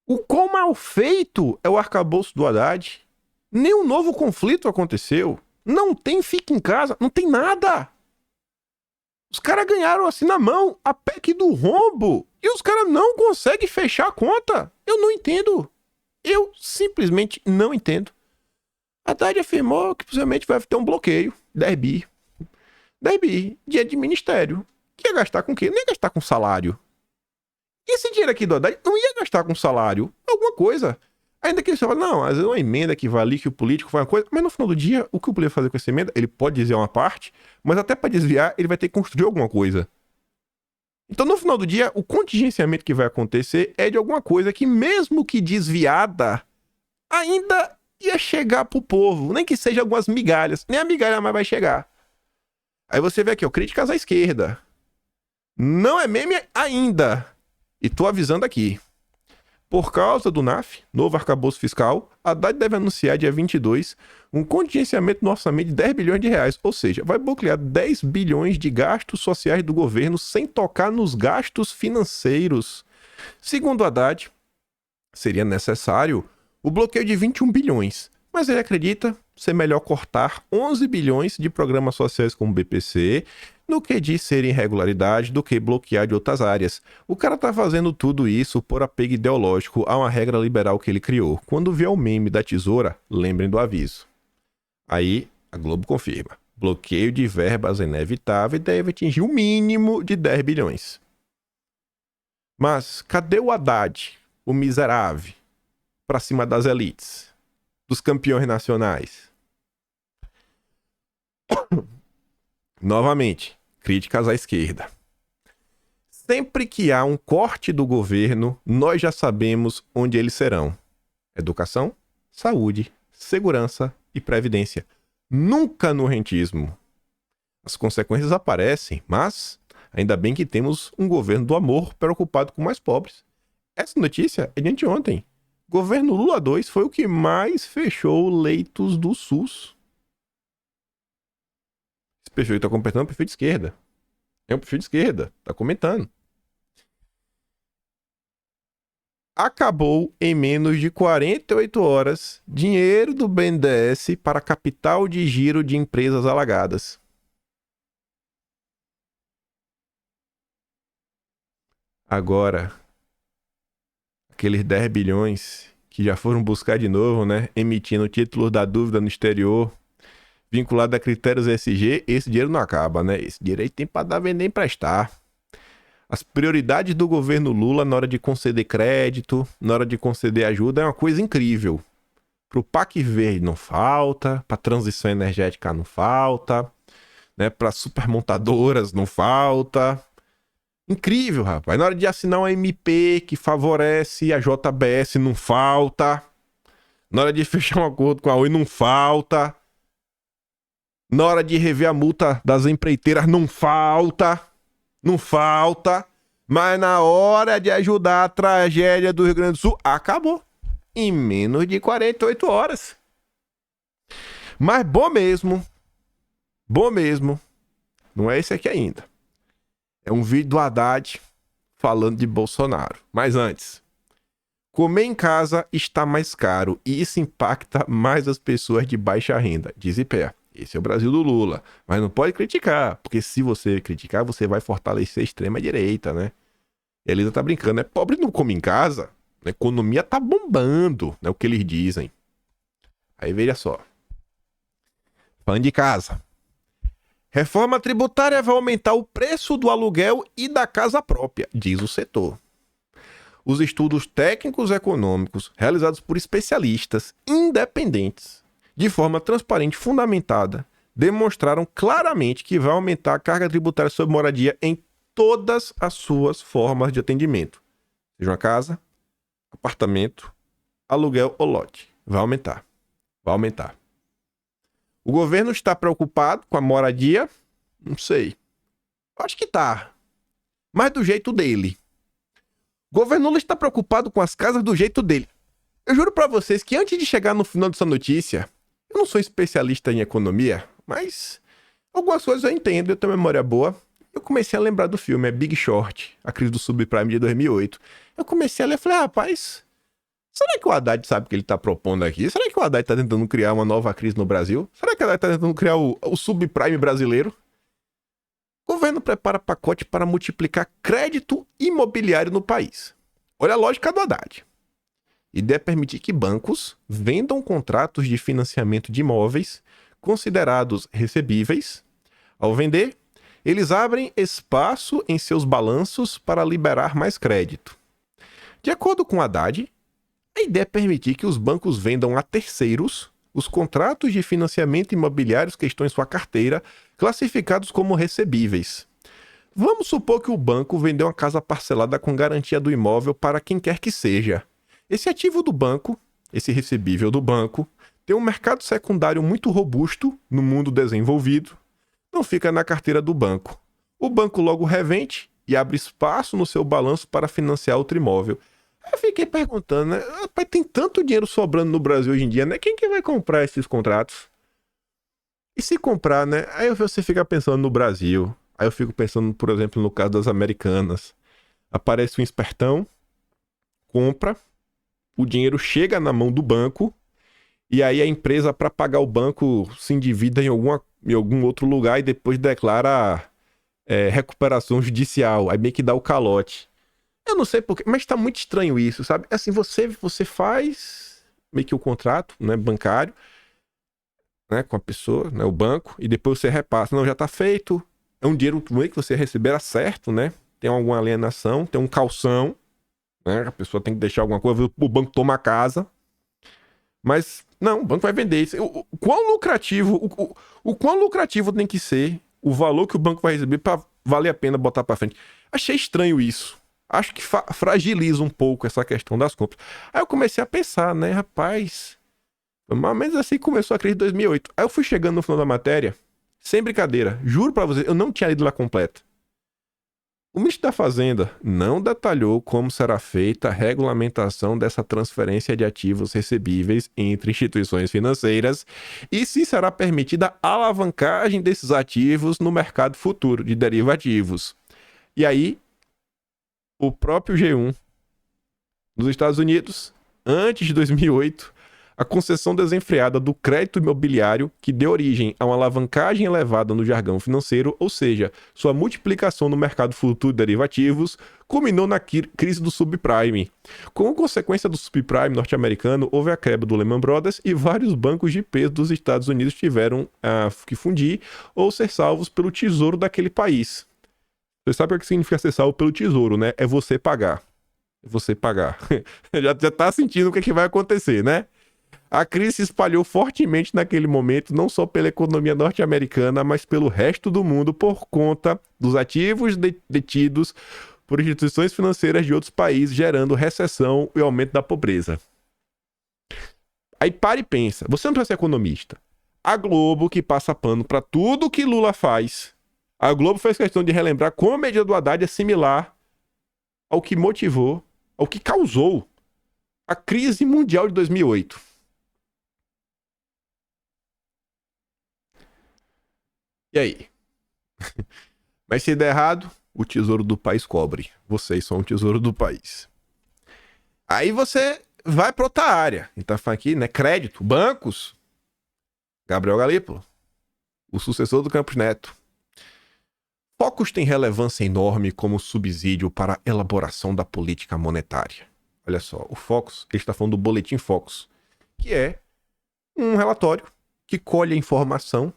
O quão mal feito é o arcabouço do Haddad? Nenhum novo conflito aconteceu. Não tem fica em casa, não tem nada. Os caras ganharam assim na mão a PEC do rombo e os caras não conseguem fechar a conta. Eu não entendo. Eu simplesmente não entendo. Haddad afirmou que possivelmente vai ter um bloqueio. 10 bi. 10 bi, dinheiro de ministério. Que ia gastar com o quê? Não ia gastar com salário. E esse dinheiro aqui do Haddad não ia gastar com salário. Alguma coisa. Ainda que ele fala, não, às vezes é uma emenda que vai ali, que o político faz uma coisa. Mas no final do dia, o que o político vai fazer com essa emenda? Ele pode desviar uma parte, mas até para desviar, ele vai ter que construir alguma coisa. Então, no final do dia, o contingenciamento que vai acontecer é de alguma coisa que, mesmo que desviada, ainda ia chegar pro povo. Nem que seja algumas migalhas. Nem a migalha mais vai chegar. Aí você vê aqui, ó, críticas à esquerda. Não é meme ainda. E tô avisando aqui. Por causa do NAF, novo arcabouço fiscal, a Haddad deve anunciar dia 22 um contingenciamento no orçamento de 10 bilhões de reais. Ou seja, vai bloquear 10 bilhões de gastos sociais do governo sem tocar nos gastos financeiros. Segundo Haddad, seria necessário o bloqueio de 21 bilhões. Mas ele acredita ser melhor cortar 11 bilhões de programas sociais como o BPC do que de ser irregularidade, do que bloquear de outras áreas. O cara tá fazendo tudo isso por apego ideológico a uma regra liberal que ele criou. Quando vier o meme da tesoura, lembrem do aviso. Aí, a Globo confirma. Bloqueio de verbas inevitável e deve atingir o mínimo de 10 bilhões. Mas, cadê o Haddad, o miserável, pra cima das elites, dos campeões nacionais? Novamente, críticas à esquerda. Sempre que há um corte do governo, nós já sabemos onde eles serão. Educação, saúde, segurança e previdência. Nunca no rentismo. As consequências aparecem, mas ainda bem que temos um governo do amor preocupado com mais pobres. Essa notícia é de anteontem. Governo Lula 2 foi o que mais fechou leitos do SUS. Esse perfil que tá comentando é um perfil de esquerda. É um perfil de esquerda. Tá comentando. Acabou em menos de 48 horas dinheiro do BNDES para capital de giro de empresas alagadas. Agora, aqueles 10 bilhões que já foram buscar de novo, né? Emitindo títulos da dúvida no exterior, vinculado a critérios ESG, esse dinheiro não acaba, né? Esse dinheiro aí tem para dar, vender e emprestar. As prioridades do governo Lula na hora de conceder crédito, na hora de conceder ajuda, é uma coisa incrível. Pro PAC Verde não falta, pra transição energética não falta, né? Para supermontadoras não falta. Incrível, rapaz. Na hora de assinar uma MP que favorece a JBS não falta. Na hora de fechar um acordo com a Oi não falta. Na hora de rever a multa das empreiteiras não falta. Não falta. Mas na hora de ajudar a tragédia do Rio Grande do Sul, acabou. Em menos de 48 horas. Mas bom mesmo. Bom mesmo. Não é esse aqui ainda. É um vídeo do Haddad falando de Bolsonaro. Mas antes, comer em casa está mais caro e isso impacta mais as pessoas de baixa renda, diz IPEA. Esse é o Brasil do Lula. Mas não pode criticar, porque se você criticar, você vai fortalecer a extrema-direita, né? E a Elisa tá brincando, né? Pobre não come em casa, a economia tá bombando, né? O que eles dizem. Aí veja só. Falando de casa. Reforma tributária vai aumentar o preço do aluguel e da casa própria, diz o setor. Os estudos técnicos econômicos realizados por especialistas independentes, de forma transparente e fundamentada, demonstraram claramente que vai aumentar a carga tributária sobre moradia em todas as suas formas de atendimento. Seja uma casa, apartamento, aluguel ou lote. Vai aumentar. Vai aumentar. O governo está preocupado com a moradia? Não sei. Acho que tá. Mas do jeito dele. O governo Lula está preocupado com as casas do jeito dele. Eu juro pra vocês que antes de chegar no final dessa notícia, eu não sou especialista em economia, mas algumas coisas eu entendo, eu tenho memória boa. Eu comecei a lembrar do filme, Big Short, a crise do subprime de 2008. Eu comecei a ler e falei, rapaz, será que o Haddad sabe o que ele tá propondo aqui? Será que o Haddad tá tentando criar uma nova crise no Brasil? Será que o Haddad tá tentando criar o subprime brasileiro? O governo prepara pacote para multiplicar crédito imobiliário no país. Olha a lógica do Haddad. Ideia é permitir que bancos vendam contratos de financiamento de imóveis considerados recebíveis. Ao vender, eles abrem espaço em seus balanços para liberar mais crédito. De acordo com Haddad, a ideia é permitir que os bancos vendam a terceiros os contratos de financiamento imobiliários que estão em sua carteira, classificados como recebíveis. Vamos supor que o banco vendeu uma casa parcelada com garantia do imóvel para quem quer que seja. Esse ativo do banco, esse recebível do banco, tem um mercado secundário muito robusto no mundo desenvolvido, não fica na carteira do banco. O banco logo revende e abre espaço no seu balanço para financiar outro imóvel. Eu fiquei perguntando, né? Rapaz, tem tanto dinheiro sobrando no Brasil hoje em dia, né? Quem que vai comprar esses contratos? E se comprar, né? Aí você fica pensando no Brasil. Aí eu fico pensando, por exemplo, no caso das Americanas. Aparece um espertão, compra, o dinheiro chega na mão do banco, e aí a empresa, para pagar o banco, se endivida em algum outro lugar e depois declara recuperação judicial. Aí meio que dá o calote. Eu não sei porquê, mas tá muito estranho isso, sabe? Assim, você faz meio que o contrato, né, bancário, né, com a pessoa, né, o banco, e depois você repassa. Não, já tá feito. É um dinheiro que você receberá certo, né? Tem alguma alienação, tem um calção, né? A pessoa tem que deixar alguma coisa, o banco toma a casa. Mas, não, o banco vai vender isso. O quão lucrativo tem que ser o valor que o banco vai receber para valer a pena botar para frente? Achei estranho isso. Acho que fragiliza um pouco essa questão das compras. Aí eu comecei a pensar, né, rapaz, mais ou menos assim começou a crise de 2008. Aí eu fui chegando no final da matéria, sem brincadeira, juro pra vocês, eu não tinha lido ela completa. O ministro da Fazenda não detalhou como será feita a regulamentação dessa transferência de ativos recebíveis entre instituições financeiras e se será permitida a alavancagem desses ativos no mercado futuro de derivativos. E aí, o próprio G1 dos Estados Unidos, antes de 2008, a concessão desenfreada do crédito imobiliário que deu origem a uma alavancagem elevada no jargão financeiro, ou seja, sua multiplicação no mercado futuro de derivativos, culminou na crise do subprime. Como consequência do subprime norte-americano, houve a quebra do Lehman Brothers e vários bancos de peso dos Estados Unidos tiveram que fundir ou ser salvos pelo tesouro daquele país. Você sabe o que significa ser salvo pelo tesouro, né? É você pagar. É você pagar. já tá sentindo o que vai acontecer, né? A crise se espalhou fortemente naquele momento, não só pela economia norte-americana, mas pelo resto do mundo por conta dos ativos detidos por instituições financeiras de outros países, gerando recessão e aumento da pobreza. Aí para e pensa, você não precisa ser economista. A Globo, que passa pano para tudo que Lula faz, a Globo fez questão de relembrar como a medida do Haddad é similar ao que motivou, ao que causou a crise mundial de 2008. E aí? Mas se der errado, o tesouro do país cobre. Vocês são o tesouro do país. Aí você vai para outra área. Então falando aqui, né? Crédito, bancos. Gabriel Galípolo, o sucessor do Campos Neto. Focus tem relevância enorme como subsídio para a elaboração da política monetária. Olha só, o Focus, ele está falando do Boletim Focus, que é um relatório que colhe a informação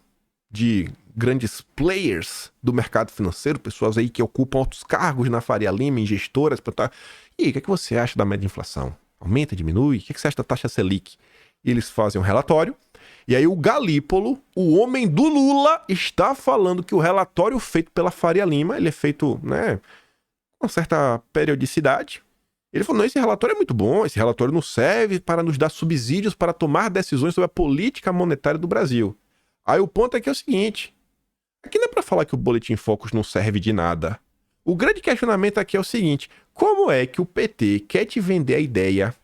de grandes players do mercado financeiro, pessoas aí que ocupam altos cargos na Faria Lima, em gestoras, e aí, o que você acha da média inflação? Aumenta, diminui? O que você acha da taxa Selic? Eles fazem um relatório, E aí o Galípolo, o homem do Lula, está falando que o relatório feito pela Faria Lima, ele é feito, né, com uma certa periodicidade. Ele falou, não, esse relatório é muito bom, esse relatório não serve para nos dar subsídios para tomar decisões sobre a política monetária do Brasil. Aí o ponto aqui é o seguinte, aqui não é para falar que o Boletim Focus não serve de nada. O grande questionamento aqui é o seguinte, como é que o PT quer te vender a ideia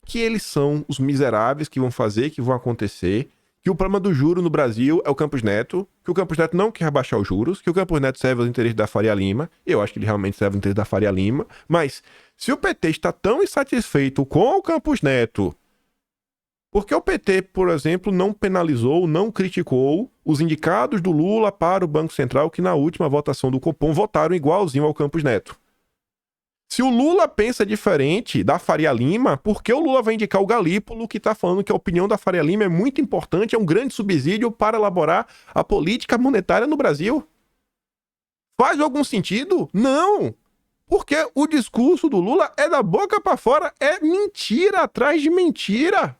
que eles são os miseráveis que vão fazer, que vão acontecer, que o problema do juro no Brasil é o Campos Neto, que o Campos Neto não quer baixar os juros, que o Campos Neto serve aos interesses da Faria Lima, eu acho que ele realmente serve aos interesses da Faria Lima, mas se o PT está tão insatisfeito com o Campos Neto, por que o PT, por exemplo, não penalizou, não criticou os indicados do Lula para o Banco Central que na última votação do Copom votaram igualzinho ao Campos Neto? Se o Lula pensa diferente da Faria Lima, por que o Lula vai indicar o Galípolo, que está falando que a opinião da Faria Lima é muito importante, é um grande subsídio para elaborar a política monetária no Brasil? Faz algum sentido? Não! Porque o discurso do Lula é da boca para fora, é mentira atrás de mentira.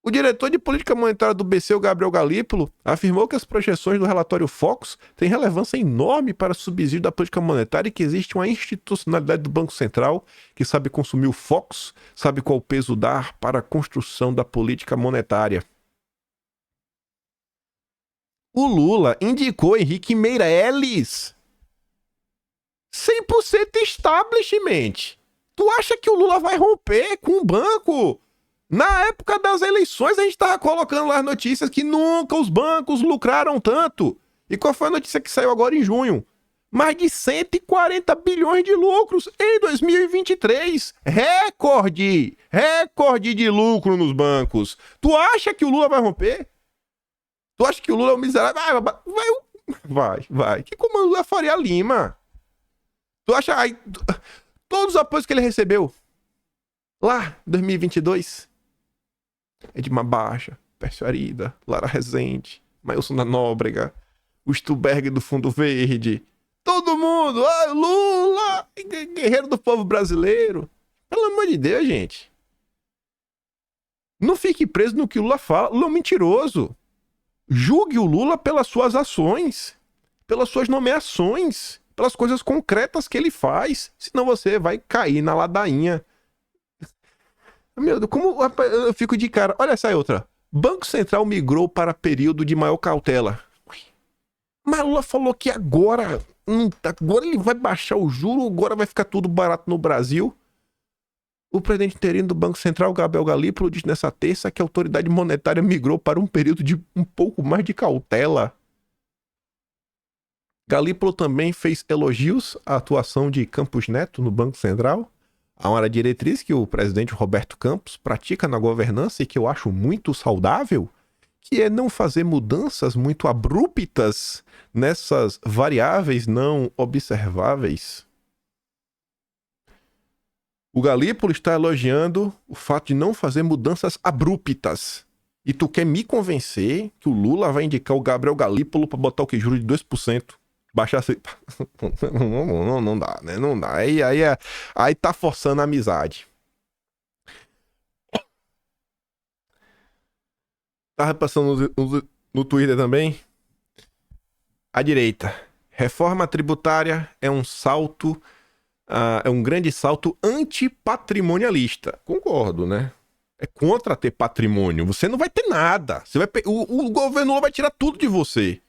O diretor de política monetária do BC, o Gabriel Galípolo, afirmou que as projeções do relatório Focus têm relevância enorme para o subsídio da política monetária e que existe uma institucionalidade do Banco Central que sabe consumir o Focus, sabe qual peso dar para a construção da política monetária. O Lula indicou Henrique Meirelles. 100% establishment. Tu acha que o Lula vai romper com o banco? Na época das eleições, a gente estava colocando lá as notícias que nunca os bancos lucraram tanto. E qual foi a notícia que saiu agora em junho? Mais de 140 bilhões de lucros em 2023. Recorde! Recorde de lucro nos bancos. Tu acha que o Lula vai romper? Tu acha que o Lula é um miserável? Vai. Que comando da Faria Lima? Tu acha... todos os apoios que ele recebeu lá em 2022... Edmar Baixa, Pércio Arida, Lara Rezende, Mailson da Nóbrega, o Stuberg do Fundo Verde, todo mundo, Lula, guerreiro do povo brasileiro. Pelo amor de Deus, gente. Não fique preso no que o Lula fala. Lula é um mentiroso. Julgue o Lula pelas suas ações, pelas suas nomeações, pelas coisas concretas que ele faz. Senão você vai cair na ladainha. Meu Deus, como eu fico de cara. Olha essa outra. Banco Central migrou para período de maior cautela. Mas Lula falou que agora ele vai baixar o juro, agora vai ficar tudo barato no Brasil. O presidente interino do Banco Central, Gabriel Galípolo, disse nessa terça que a autoridade monetária migrou para um período de um pouco mais de cautela. Galípolo também fez elogios à atuação de Campos Neto no Banco Central. Há uma diretriz que o presidente Roberto Campos pratica na governança e que eu acho muito saudável, que é não fazer mudanças muito abruptas nessas variáveis não observáveis. O Galípolo está elogiando o fato de não fazer mudanças abruptas. E tu quer me convencer que o Lula vai indicar o Gabriel Galípolo para botar o que? Juro de 2%? Baixar assim. Não dá, né? Não dá. Aí tá forçando a amizade. Tava passando no Twitter também. A direita. Reforma tributária é um salto. É um grande salto antipatrimonialista. Concordo, né? É contra ter patrimônio. Você não vai ter nada. O governo vai tirar tudo de você.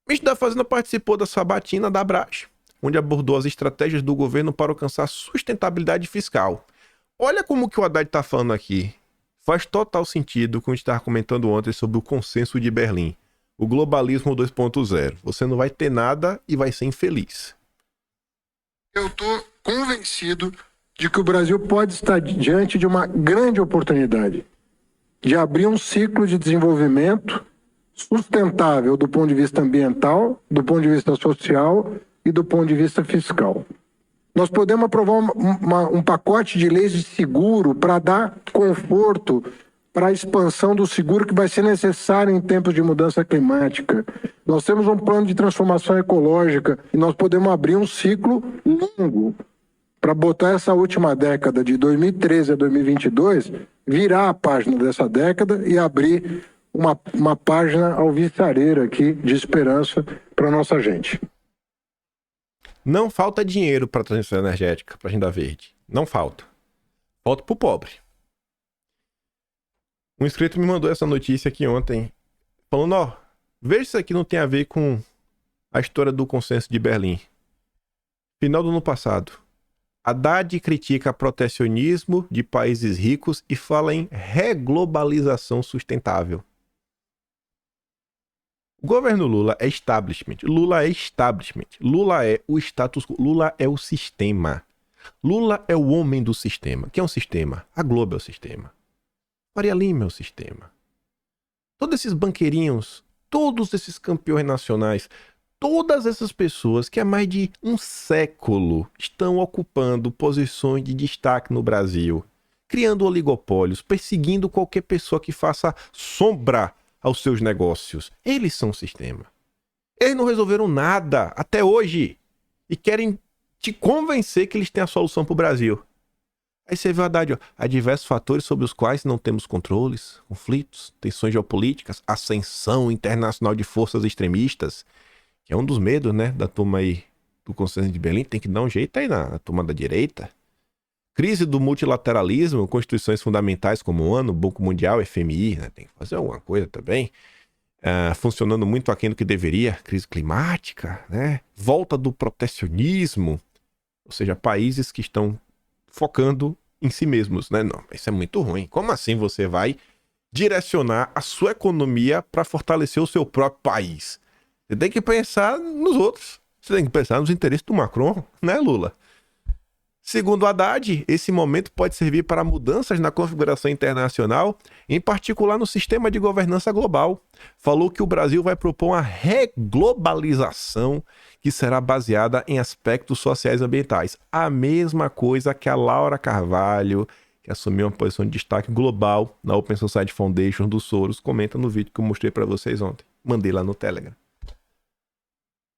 O ministro da Fazenda participou da sabatina da Abrage, onde abordou as estratégias do governo para alcançar sustentabilidade fiscal. Olha como que o Haddad está falando aqui. Faz total sentido com o que a gente estava comentando ontem sobre o consenso de Berlim. O globalismo 2.0. Você não vai ter nada e vai ser infeliz. Eu estou convencido de que o Brasil pode estar diante de uma grande oportunidade de abrir um ciclo de desenvolvimento sustentável do ponto de vista ambiental, do ponto de vista social e do ponto de vista fiscal. Nós podemos aprovar um pacote de leis de seguro para dar conforto para a expansão do seguro que vai ser necessário em tempos de mudança climática. Nós temos um plano de transformação ecológica e nós podemos abrir um ciclo longo para botar essa última década de 2013 a 2022, virar a página dessa década e abrir uma página alvissareira aqui de esperança para nossa gente. Não falta dinheiro para a transição energética, para a agenda verde. Não falta. Falta para o pobre. Um inscrito me mandou essa notícia aqui ontem, falando, ó, veja se isso aqui não tem a ver com a história do consenso de Berlim. Final do ano passado. Haddad critica protecionismo de países ricos e fala em reglobalização sustentável. O governo Lula é establishment. Lula é establishment. Lula é o status quo. Lula é o sistema. Lula é o homem do sistema. Que é um sistema? A Globo é o sistema. Faria Lima é o sistema. Todos esses banqueirinhos, todos esses campeões nacionais, todas essas pessoas que há mais de um século estão ocupando posições de destaque no Brasil, criando oligopólios, perseguindo qualquer pessoa que faça sombra aos seus negócios. Eles são o sistema. Eles não resolveram nada até hoje e querem te convencer que eles têm a solução para o Brasil. Aí você vê a Haddad, ó, há diversos fatores sobre os quais não temos controles, conflitos, tensões geopolíticas, ascensão internacional de forças extremistas, que é um dos medos, né, da turma aí do Consenso de Berlim, tem que dar um jeito aí na turma da direita. Crise do multilateralismo, constituições fundamentais como o ONU, Banco Mundial, FMI, né, tem que fazer alguma coisa também. Funcionando muito aquém do que deveria, crise climática, né, volta do protecionismo, ou seja, países que estão focando em si mesmos, né? Não, isso é muito ruim. Como assim você vai direcionar a sua economia para fortalecer o seu próprio país? Você tem que pensar nos outros. Você tem que pensar nos interesses do Macron, né, Lula? Segundo Haddad, esse momento pode servir para mudanças na configuração internacional, em particular no sistema de governança global. Falou que o Brasil vai propor uma reglobalização que será baseada em aspectos sociais e ambientais. A mesma coisa que a Laura Carvalho, que assumiu uma posição de destaque global na Open Society Foundation do Soros, comenta no vídeo que eu mostrei para vocês ontem. Mandei lá no Telegram.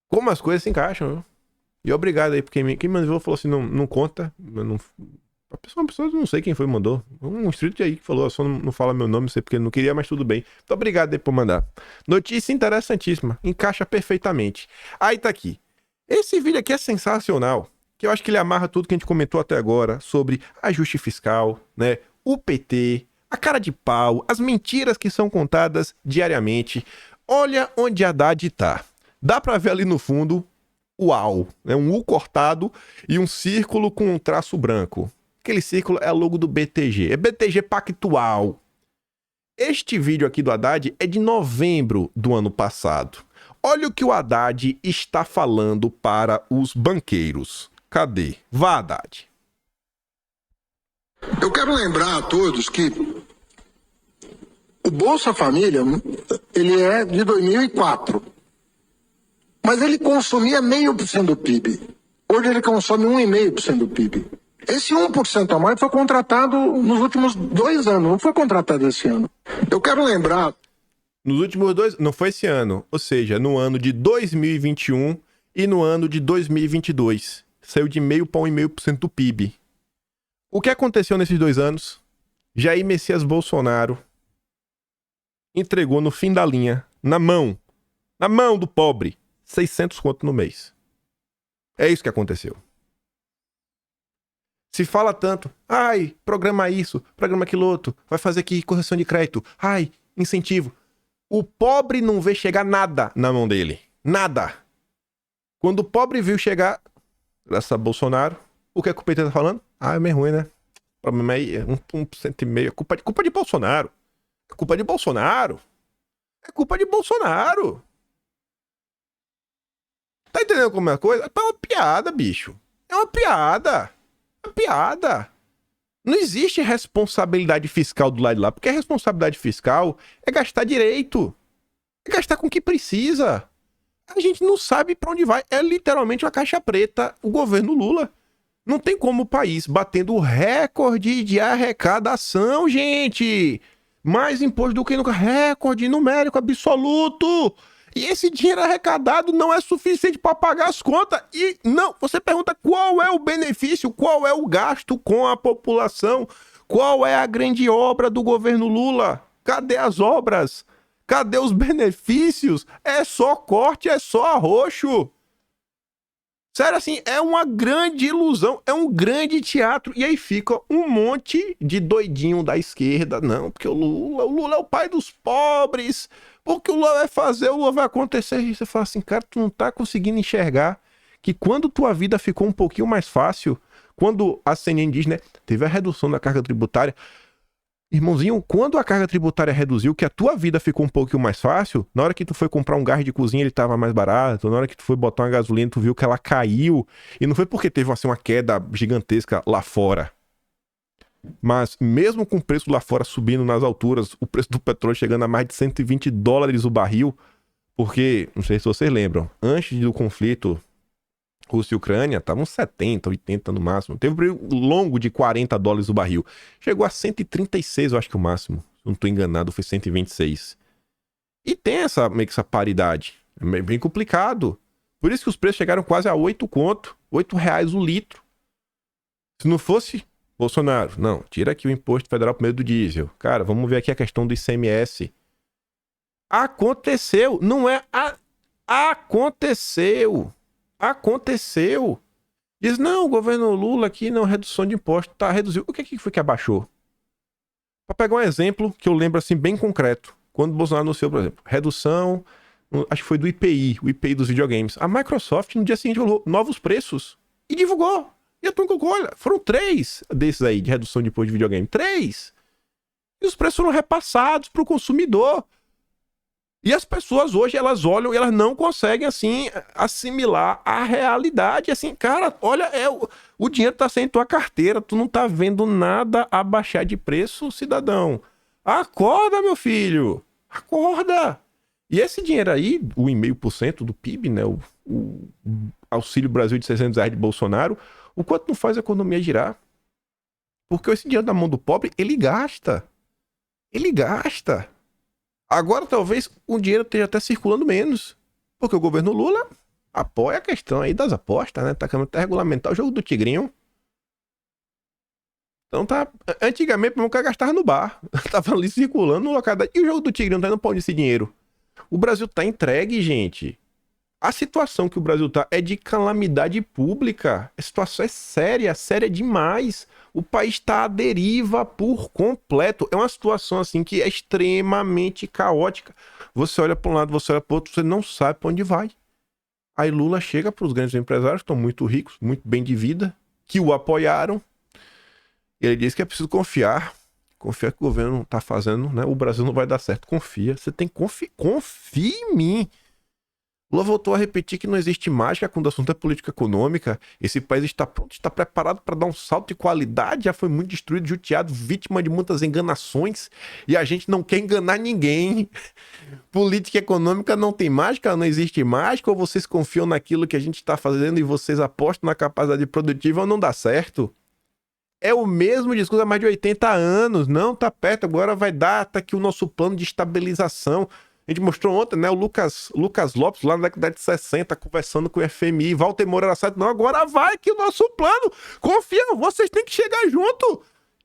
Como as coisas se encaixam, viu? E obrigado aí, porque quem mandou falou assim, não conta. A pessoa, não sei quem foi, mandou. Um inscrito aí que falou, só não fala meu nome, não sei porque ele não queria, mas tudo bem. Então obrigado aí por mandar. Notícia interessantíssima, encaixa perfeitamente. Aí tá aqui. Esse vídeo aqui é sensacional, que eu acho que ele amarra tudo que a gente comentou até agora sobre ajuste fiscal, né? O PT, a cara de pau, as mentiras que são contadas diariamente. Olha onde a Haddad tá. Dá pra ver ali no fundo UAU, né? Um U cortado e um círculo com um traço branco. Aquele círculo é logo do BTG, é BTG Pactual. Este vídeo aqui do Haddad é de novembro do ano passado. Olha o que o Haddad está falando para os banqueiros. Cadê? Vá, Haddad. Eu quero lembrar a todos que o Bolsa Família, ele é de 2004. Mas ele consumia 0,5% do PIB. Hoje ele consome 1,5% do PIB. Esse 1% a mais foi contratado nos últimos 2 anos, não foi contratado esse ano. Eu quero lembrar... Nos últimos 2... Não foi esse ano. Ou seja, no ano de 2021 e no ano de 2022. Saiu de 0,5% para 1,5% do PIB. O que aconteceu nesses 2 anos? Jair Messias Bolsonaro entregou no fim da linha, na mão do pobre, 600 conto no mês. É isso que aconteceu. Se fala tanto, ai, programa isso, programa aquilo outro, vai fazer aqui correção de crédito, ai, incentivo. O pobre não vê chegar nada na mão dele. Nada. Quando o pobre viu chegar, graças a Bolsonaro, o que o PT tá falando? Ah, é meio ruim, né? O problema aí é 1,5%. É culpa de Bolsonaro. É culpa de Bolsonaro. É culpa de Bolsonaro. Tá entendendo como é a coisa? É uma piada, bicho. É uma piada. É uma piada. Não existe responsabilidade fiscal do lado de lá, porque a responsabilidade fiscal é gastar direito. É gastar com o que precisa. A gente não sabe pra onde vai. É literalmente uma caixa preta o governo Lula. Não tem como o país batendo recorde de arrecadação, gente. Mais imposto do que nunca. Recorde numérico absoluto. E esse dinheiro arrecadado não é suficiente para pagar as contas. E não, você pergunta qual é o benefício, qual é o gasto com a população, qual é a grande obra do governo Lula? Cadê as obras? Cadê os benefícios? É só corte, é só arroxo. Sério, assim, é uma grande ilusão, é um grande teatro. E aí fica um monte de doidinho da esquerda. Não, porque o Lula é o pai dos pobres. Porque o Lula vai fazer, o Lula vai acontecer. E você fala assim, cara, tu não tá conseguindo enxergar que quando tua vida ficou um pouquinho mais fácil, quando a CNN diz, né, teve a redução da carga tributária. Irmãozinho, quando a carga tributária reduziu, que a tua vida ficou um pouquinho mais fácil, na hora que tu foi comprar um gás de cozinha ele tava mais barato, na hora que tu foi botar uma gasolina tu viu que ela caiu, e não foi porque teve assim, uma queda gigantesca lá fora. Mas mesmo com o preço lá fora subindo nas alturas, o preço do petróleo chegando a mais de $120 o barril, porque, não sei se vocês lembram, antes do conflito Rússia e Ucrânia, estavam 70, 80 no máximo. Teve um período longo de $40 o barril. Chegou a 136, eu acho que o máximo. Se não estou enganado, foi 126. E tem meio que essa paridade. É bem complicado. Por isso que os preços chegaram quase a 8 conto. R$8 o litro. Se não fosse Bolsonaro, não, tira aqui o imposto federal primeiro do diesel. Cara, vamos ver aqui a questão do ICMS. Aconteceu. Não é... Aconteceu. Aconteceu. Diz, não, o governo Lula aqui não, redução de imposto, tá, reduziu. O que foi que abaixou? Para pegar um exemplo que eu lembro assim bem concreto, quando o Bolsonaro anunciou, por exemplo, redução, acho que foi do IPI, o IPI dos videogames. A Microsoft no dia seguinte falou novos preços e divulgou. E a turma colocou, olha, foram 3 desses aí de redução de imposto de videogame. 3! E os preços foram repassados para o consumidor. E as pessoas hoje, elas olham e elas não conseguem, assim, assimilar a realidade. Assim, cara, olha, o dinheiro tá sem tua carteira, tu não tá vendo nada abaixar de preço, cidadão. Acorda, meu filho! Acorda! E esse dinheiro aí, o 1,5% do PIB, né, o Auxílio Brasil de R$600 de Bolsonaro, o quanto não faz a economia girar? Porque esse dinheiro na mão do pobre, ele gasta. Ele gasta. Agora talvez o dinheiro esteja até circulando menos, porque o governo Lula apoia a questão aí das apostas, né? Tá querendo até regulamentar o jogo do Tigrinho. Então tá... Antigamente o cara gastava no bar, tava ali circulando no local. E o jogo do Tigrinho tá indo pra onde esse dinheiro? O Brasil tá entregue, gente. A situação que o Brasil tá é de calamidade pública. A situação é séria, séria demais. O país está à deriva por completo. É uma situação assim que é extremamente caótica. Você olha para um lado, você olha para o outro, você não sabe para onde vai. Aí Lula chega para os grandes empresários, que estão muito ricos, muito bem de vida, que o apoiaram. E ele diz que é preciso confiar. Confiar que o governo está fazendo, né? O Brasil não vai dar certo. Confia. Você tem que confiar. Confie em mim. Lula voltou a repetir que não existe mágica quando o assunto é política econômica. Esse país está pronto, está preparado para dar um salto de qualidade. Já foi muito destruído, judiado, vítima de muitas enganações. E a gente não quer enganar ninguém. Política econômica não tem mágica, não existe mágica. Ou vocês confiam naquilo que a gente está fazendo e vocês apostam na capacidade produtiva ou não dá certo? É o mesmo discurso há mais de 80 anos. Não, tá perto, agora vai dar, tá aqui o nosso plano de estabilização. A gente mostrou ontem, né, o Lucas Lopes, lá na década de 60, conversando com o FMI, Walter Moura era certo. Não, agora vai que o nosso plano, confia, vocês têm que chegar junto.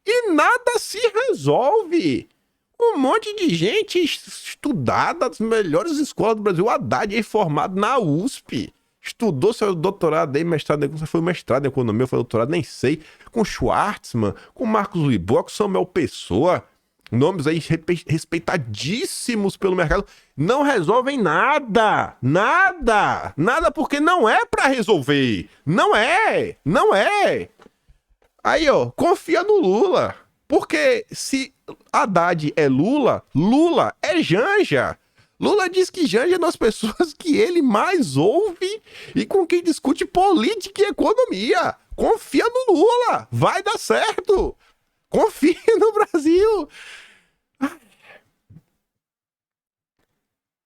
E nada se resolve. Um monte de gente estudada das melhores escolas do Brasil. O Haddad é formado na USP. Estudou seu doutorado aí, mestrado, você foi mestrado em economia, foi doutorado, nem sei. Com Schwartzman, com Marcos Libório, com Samuel Pessoa. Nomes aí respeitadíssimos pelo mercado, não resolvem nada, nada, porque não é pra resolver, não é. Aí, ó, confia no Lula, porque se Haddad é Lula, Lula é Janja. Lula diz que Janja é das pessoas que ele mais ouve e com quem discute política e economia. Confia no Lula, vai dar certo. Confia no Brasil.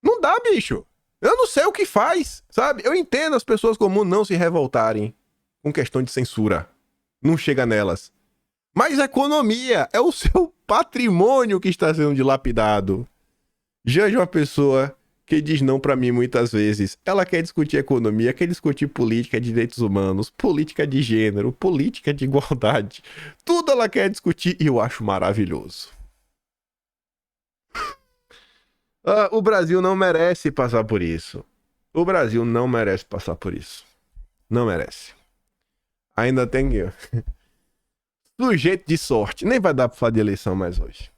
Não dá, bicho. Eu não sei o que faz, sabe? Eu entendo as pessoas comuns não se revoltarem com questão de censura. Não chega nelas. Mas a economia é o seu patrimônio que está sendo dilapidado. Janja é uma pessoa que diz não pra mim muitas vezes. Ela quer discutir economia, quer discutir política, direitos humanos, política de gênero, política de igualdade. Tudo ela quer discutir e eu acho maravilhoso. O Brasil não merece passar por isso. O Brasil não merece passar por isso. Não merece. Ainda tem que... Sujeito de sorte. Nem vai dar pra falar de eleição mais hoje.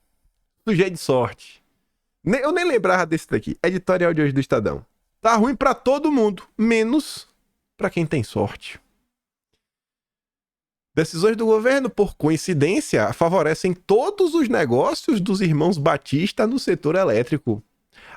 Sujeito de sorte. Eu nem lembrava desse daqui. Editorial de hoje do Estadão. Tá ruim pra todo mundo, menos pra quem tem sorte. Decisões do governo, por coincidência, favorecem todos os negócios dos irmãos Batista no setor elétrico.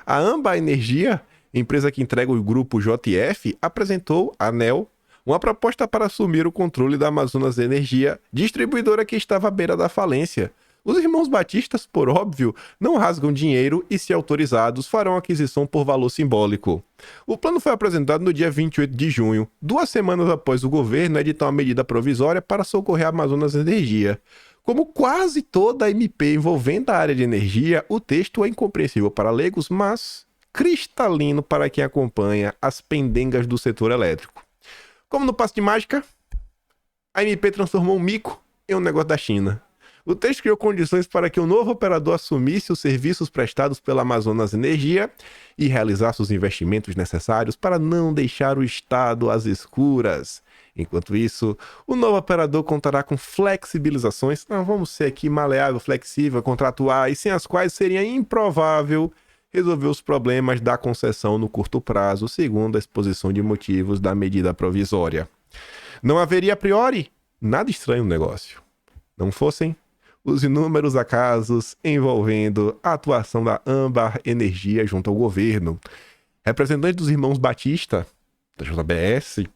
A Amba Energia, empresa que entrega o grupo JF, apresentou, a ANEEL, uma proposta para assumir o controle da Amazonas Energia, distribuidora que estava à beira da falência. Os irmãos Batistas, por óbvio, não rasgam dinheiro e, se autorizados, farão aquisição por valor simbólico. O plano foi apresentado no dia 28 de junho, 2 semanas após o governo editar uma medida provisória para socorrer a Amazonas Energia. Como quase toda a MP envolvendo a área de energia, o texto é incompreensível para leigos, mas cristalino para quem acompanha as pendengas do setor elétrico. Como no passe de mágica, a MP transformou um mico em um negócio da China. O texto criou condições para que o novo operador assumisse os serviços prestados pela Amazonas Energia e realizasse os investimentos necessários para não deixar o Estado às escuras. Enquanto isso, o novo operador contará com flexibilizações, vamos ser aqui maleável, flexível, contratuais, sem as quais seria improvável resolver os problemas da concessão no curto prazo, segundo a exposição de motivos da medida provisória. Não haveria a priori nada estranho no negócio. Não fossem os inúmeros acasos envolvendo a atuação da Amba Energia junto ao governo. Representantes dos irmãos Batista, da JBS,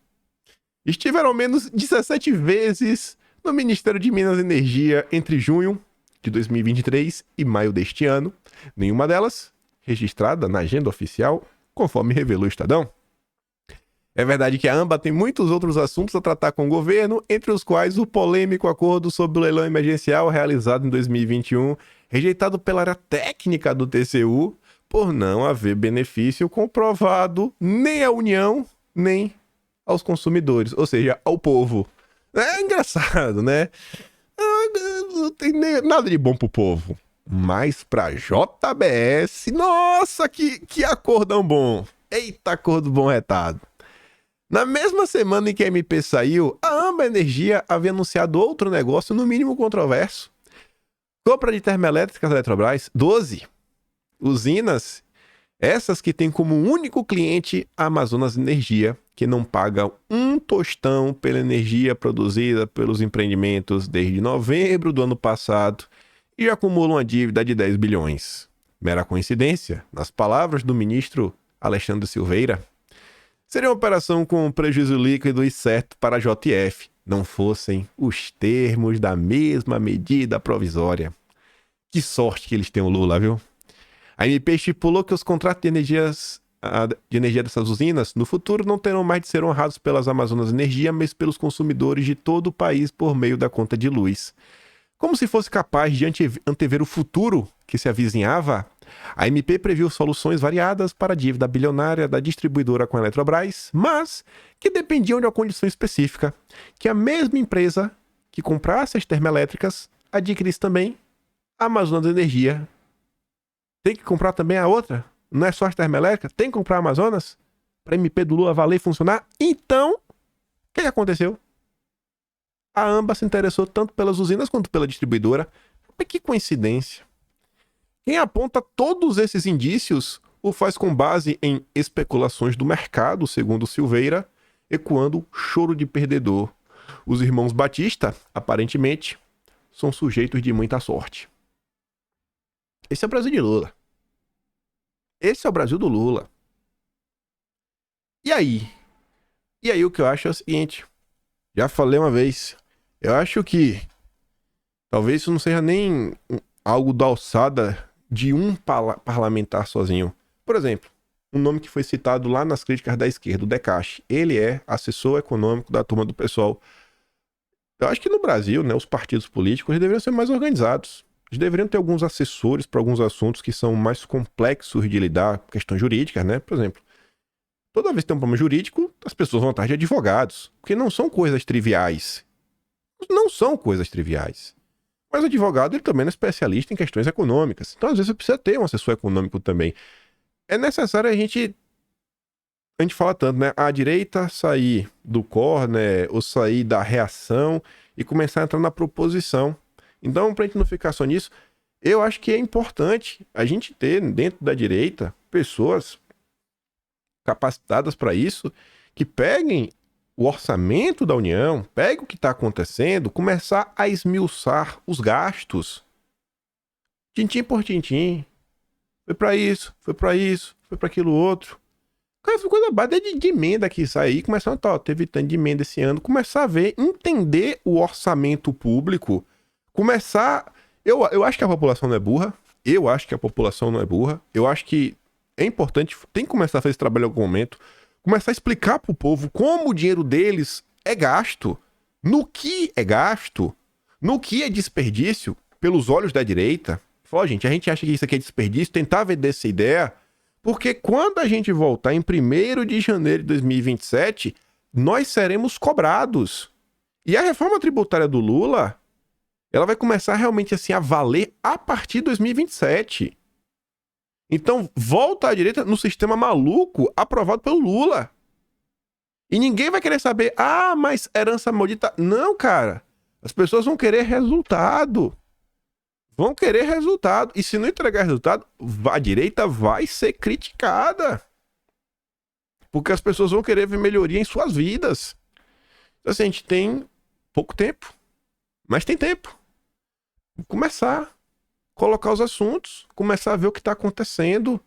estiveram ao menos 17 vezes no Ministério de Minas e Energia entre junho de 2023 e maio deste ano, nenhuma delas registrada na agenda oficial, conforme revelou o Estadão. É verdade que a Amba tem muitos outros assuntos a tratar com o governo, entre os quais o polêmico acordo sobre o leilão emergencial realizado em 2021, rejeitado pela área técnica do TCU, por não haver benefício comprovado nem à União, nem aos consumidores, ou seja, ao povo. É engraçado, né? Não tem nada de bom pro povo. Mas pra JBS, nossa, que acordão bom. Eita, acordo bom retado. Na mesma semana em que a MP saiu, a Amba Energia havia anunciado outro negócio, no mínimo controverso. Compra de termoelétricas da Eletrobras, 12 usinas, essas que têm como único cliente a Amazonas Energia, que não paga um tostão pela energia produzida pelos empreendimentos desde novembro do ano passado e acumula uma dívida de 10 bilhões. Mera coincidência, nas palavras do ministro Alexandre Silveira, seria uma operação com prejuízo líquido e certo para a JF, não fossem os termos da mesma medida provisória. Que sorte que eles têm o Lula, viu? A MP estipulou que os contratos de energia dessas usinas, no futuro, não terão mais de ser honrados pelas Amazonas Energia, mas pelos consumidores de todo o país por meio da conta de luz. Como se fosse capaz de antever o futuro que se avizinhava, a MP previu soluções variadas para a dívida bilionária da distribuidora com a Eletrobras, mas que dependiam de uma condição específica, que a mesma empresa que comprasse as termoelétricas adquirisse também a Amazonas Energia. Tem que comprar também a outra? Não é só as termoelétricas? Tem que comprar a Amazonas? Para a MP do Lula valer e funcionar? Então, o que aconteceu? A Amba se interessou tanto pelas usinas quanto pela distribuidora. Mas que coincidência. Quem aponta todos esses indícios o faz com base em especulações do mercado, segundo Silveira, ecoando choro de perdedor. Os irmãos Batista, aparentemente, são sujeitos de muita sorte. Esse é o Brasil de Lula. Esse é o Brasil do Lula. E aí? E aí o que eu acho é o seguinte. Já falei uma vez. Eu acho que talvez isso não seja nem algo da alçada de um parlamentar sozinho. Por exemplo, um nome que foi citado lá nas críticas da esquerda, o Decache. Ele é assessor econômico da turma do PSOL. Eu acho que no Brasil, né, os partidos políticos deveriam ser mais organizados. Eles deveriam ter alguns assessores para alguns assuntos que são mais complexos de lidar, questões jurídicas, né? Por exemplo, toda vez que tem um problema jurídico, as pessoas vão atrás de advogados, porque não são coisas triviais. Não são coisas triviais. Mas o advogado, ele também é especialista em questões econômicas. Então, às vezes, você precisa ter um assessor econômico também. É necessário a gente fala tanto, né? A direita sair do corner ou sair da reação e começar a entrar na proposição. Então, pra gente não ficar só nisso, eu acho que é importante a gente ter dentro da direita pessoas capacitadas para isso, que peguem o orçamento da União, peguem o que está acontecendo, começar a esmiuçar os gastos. Tintim por tintim. Foi para isso, foi para isso, foi para aquilo outro. Cara, foi coisa básica de emenda que sai aí, começando a teve tanto de emenda esse ano, começar a ver, entender o orçamento público, começar... Eu acho que a população não é burra, eu acho que a população não é burra, eu acho que é importante, tem que começar a fazer esse trabalho em algum momento, começar a explicar pro povo como o dinheiro deles é gasto, no que é gasto, no que é desperdício, pelos olhos da direita. Falar, gente, a gente acha que isso aqui é desperdício, tentar vender essa ideia, porque quando a gente voltar em 1º de janeiro de 2027, nós seremos cobrados. E a reforma tributária do Lula, ela vai começar realmente assim a valer a partir de 2027. Então, volta à direita no sistema maluco aprovado pelo Lula. E ninguém vai querer saber, mas herança maldita. Não, cara. As pessoas vão querer resultado. Vão querer resultado. E se não entregar resultado, a direita vai ser criticada. Porque as pessoas vão querer ver melhoria em suas vidas. Então, assim, a gente tem pouco tempo. Mas tem tempo. Começar. Colocar os assuntos, começar a ver o que está acontecendo,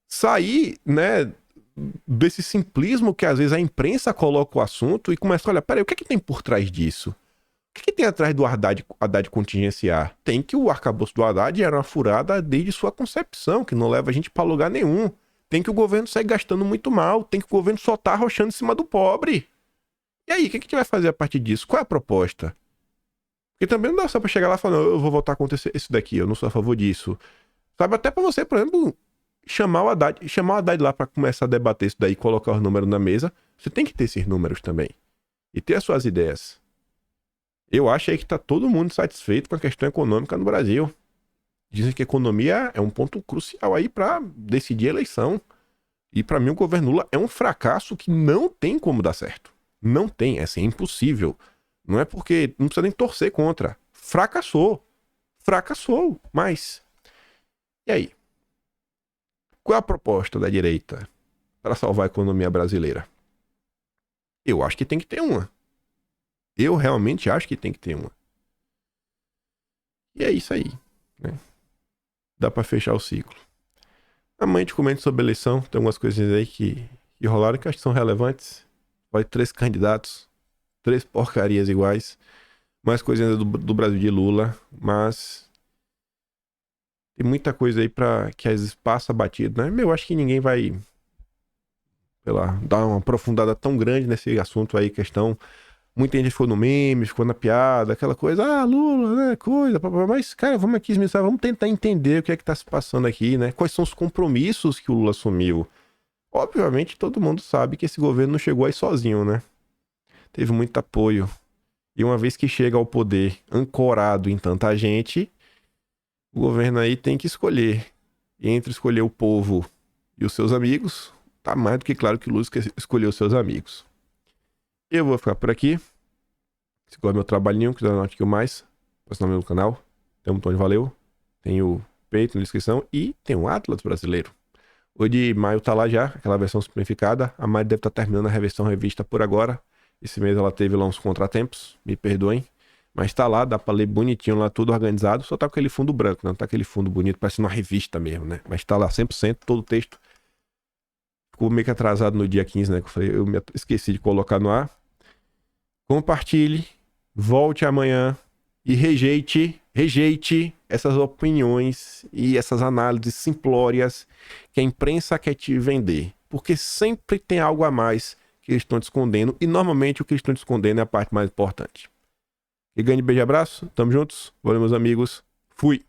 sair, né, desse simplismo que às vezes a imprensa coloca o assunto e começar a olhar, peraí, o que é que tem por trás disso? O que é que tem atrás do Haddad contingenciar? Tem que o arcabouço do Haddad era uma furada desde sua concepção, que não leva a gente para lugar nenhum. Tem que o governo sair gastando muito mal, tem que o governo só tá arrochando em cima do pobre. E aí, o que a gente vai fazer a partir disso? Qual é a proposta? Porque também não dá só pra chegar lá e falar, não, eu vou voltar a acontecer isso daqui, eu não sou a favor disso. Sabe, até pra você, por exemplo, chamar o Haddad lá pra começar a debater isso daí, colocar os números na mesa, você tem que ter esses números também. E ter as suas ideias. Eu acho aí que tá todo mundo satisfeito com a questão econômica no Brasil. Dizem que a economia é um ponto crucial aí pra decidir a eleição. E pra mim o governo Lula é um fracasso que não tem como dar certo. Não tem, é assim, é impossível. Não é porque não precisa nem torcer contra. Fracassou. Fracassou. Mas, e aí? Qual é a proposta da direita para salvar a economia brasileira? Eu acho que tem que ter uma. Eu realmente acho que tem que ter uma. E é isso aí, né? Dá para fechar o ciclo. Amanhã a gente comenta sobre a eleição. Tem algumas coisinhas aí que rolaram que acho que são relevantes. Vai 3 candidatos. 3 porcarias iguais. Mais coisinhas do Brasil de Lula. Mas tem muita coisa aí pra que às vezes passa batido, né? Eu acho que ninguém vai, sei lá, dar uma aprofundada tão grande nesse assunto aí, questão. Muita gente ficou no meme, ficou na piada, aquela coisa, Lula, né, coisa, mas, cara, vamos aqui esmiuçar, vamos tentar entender o que é que tá se passando aqui, né? Quais são os compromissos que o Lula assumiu. Obviamente, todo mundo sabe que esse governo não chegou aí sozinho, né? Teve muito apoio. E uma vez que chega ao poder ancorado em tanta gente, o governo aí tem que escolher. E entre escolher o povo e os seus amigos, tá mais do que claro que o Lula escolheu os seus amigos. Eu vou ficar por aqui. Se gosta do meu trabalhinho, quiser dar um mais, posta no meu canal. Tem um botão de valeu. Tem o peito na descrição e tem o Atlas brasileiro. O de maio tá lá já, aquela versão simplificada. A Mari deve estar terminando a reversão revista por agora. Esse mês ela teve lá uns contratempos, me perdoem. Mas tá lá, dá pra ler bonitinho lá, tudo organizado. Só tá com aquele fundo branco, não tá aquele fundo bonito, parece uma revista mesmo, né? Mas tá lá 100%, todo o texto. Ficou meio que atrasado no dia 15, né? Que eu me esqueci de colocar no ar. Compartilhe, volte amanhã e rejeite essas opiniões e essas análises simplórias que a imprensa quer te vender. Porque sempre tem algo a mais que eles estão te escondendo e normalmente o que eles estão te escondendo é a parte mais importante. E grande beijo e abraço, tamo juntos, valeu meus amigos, Fui.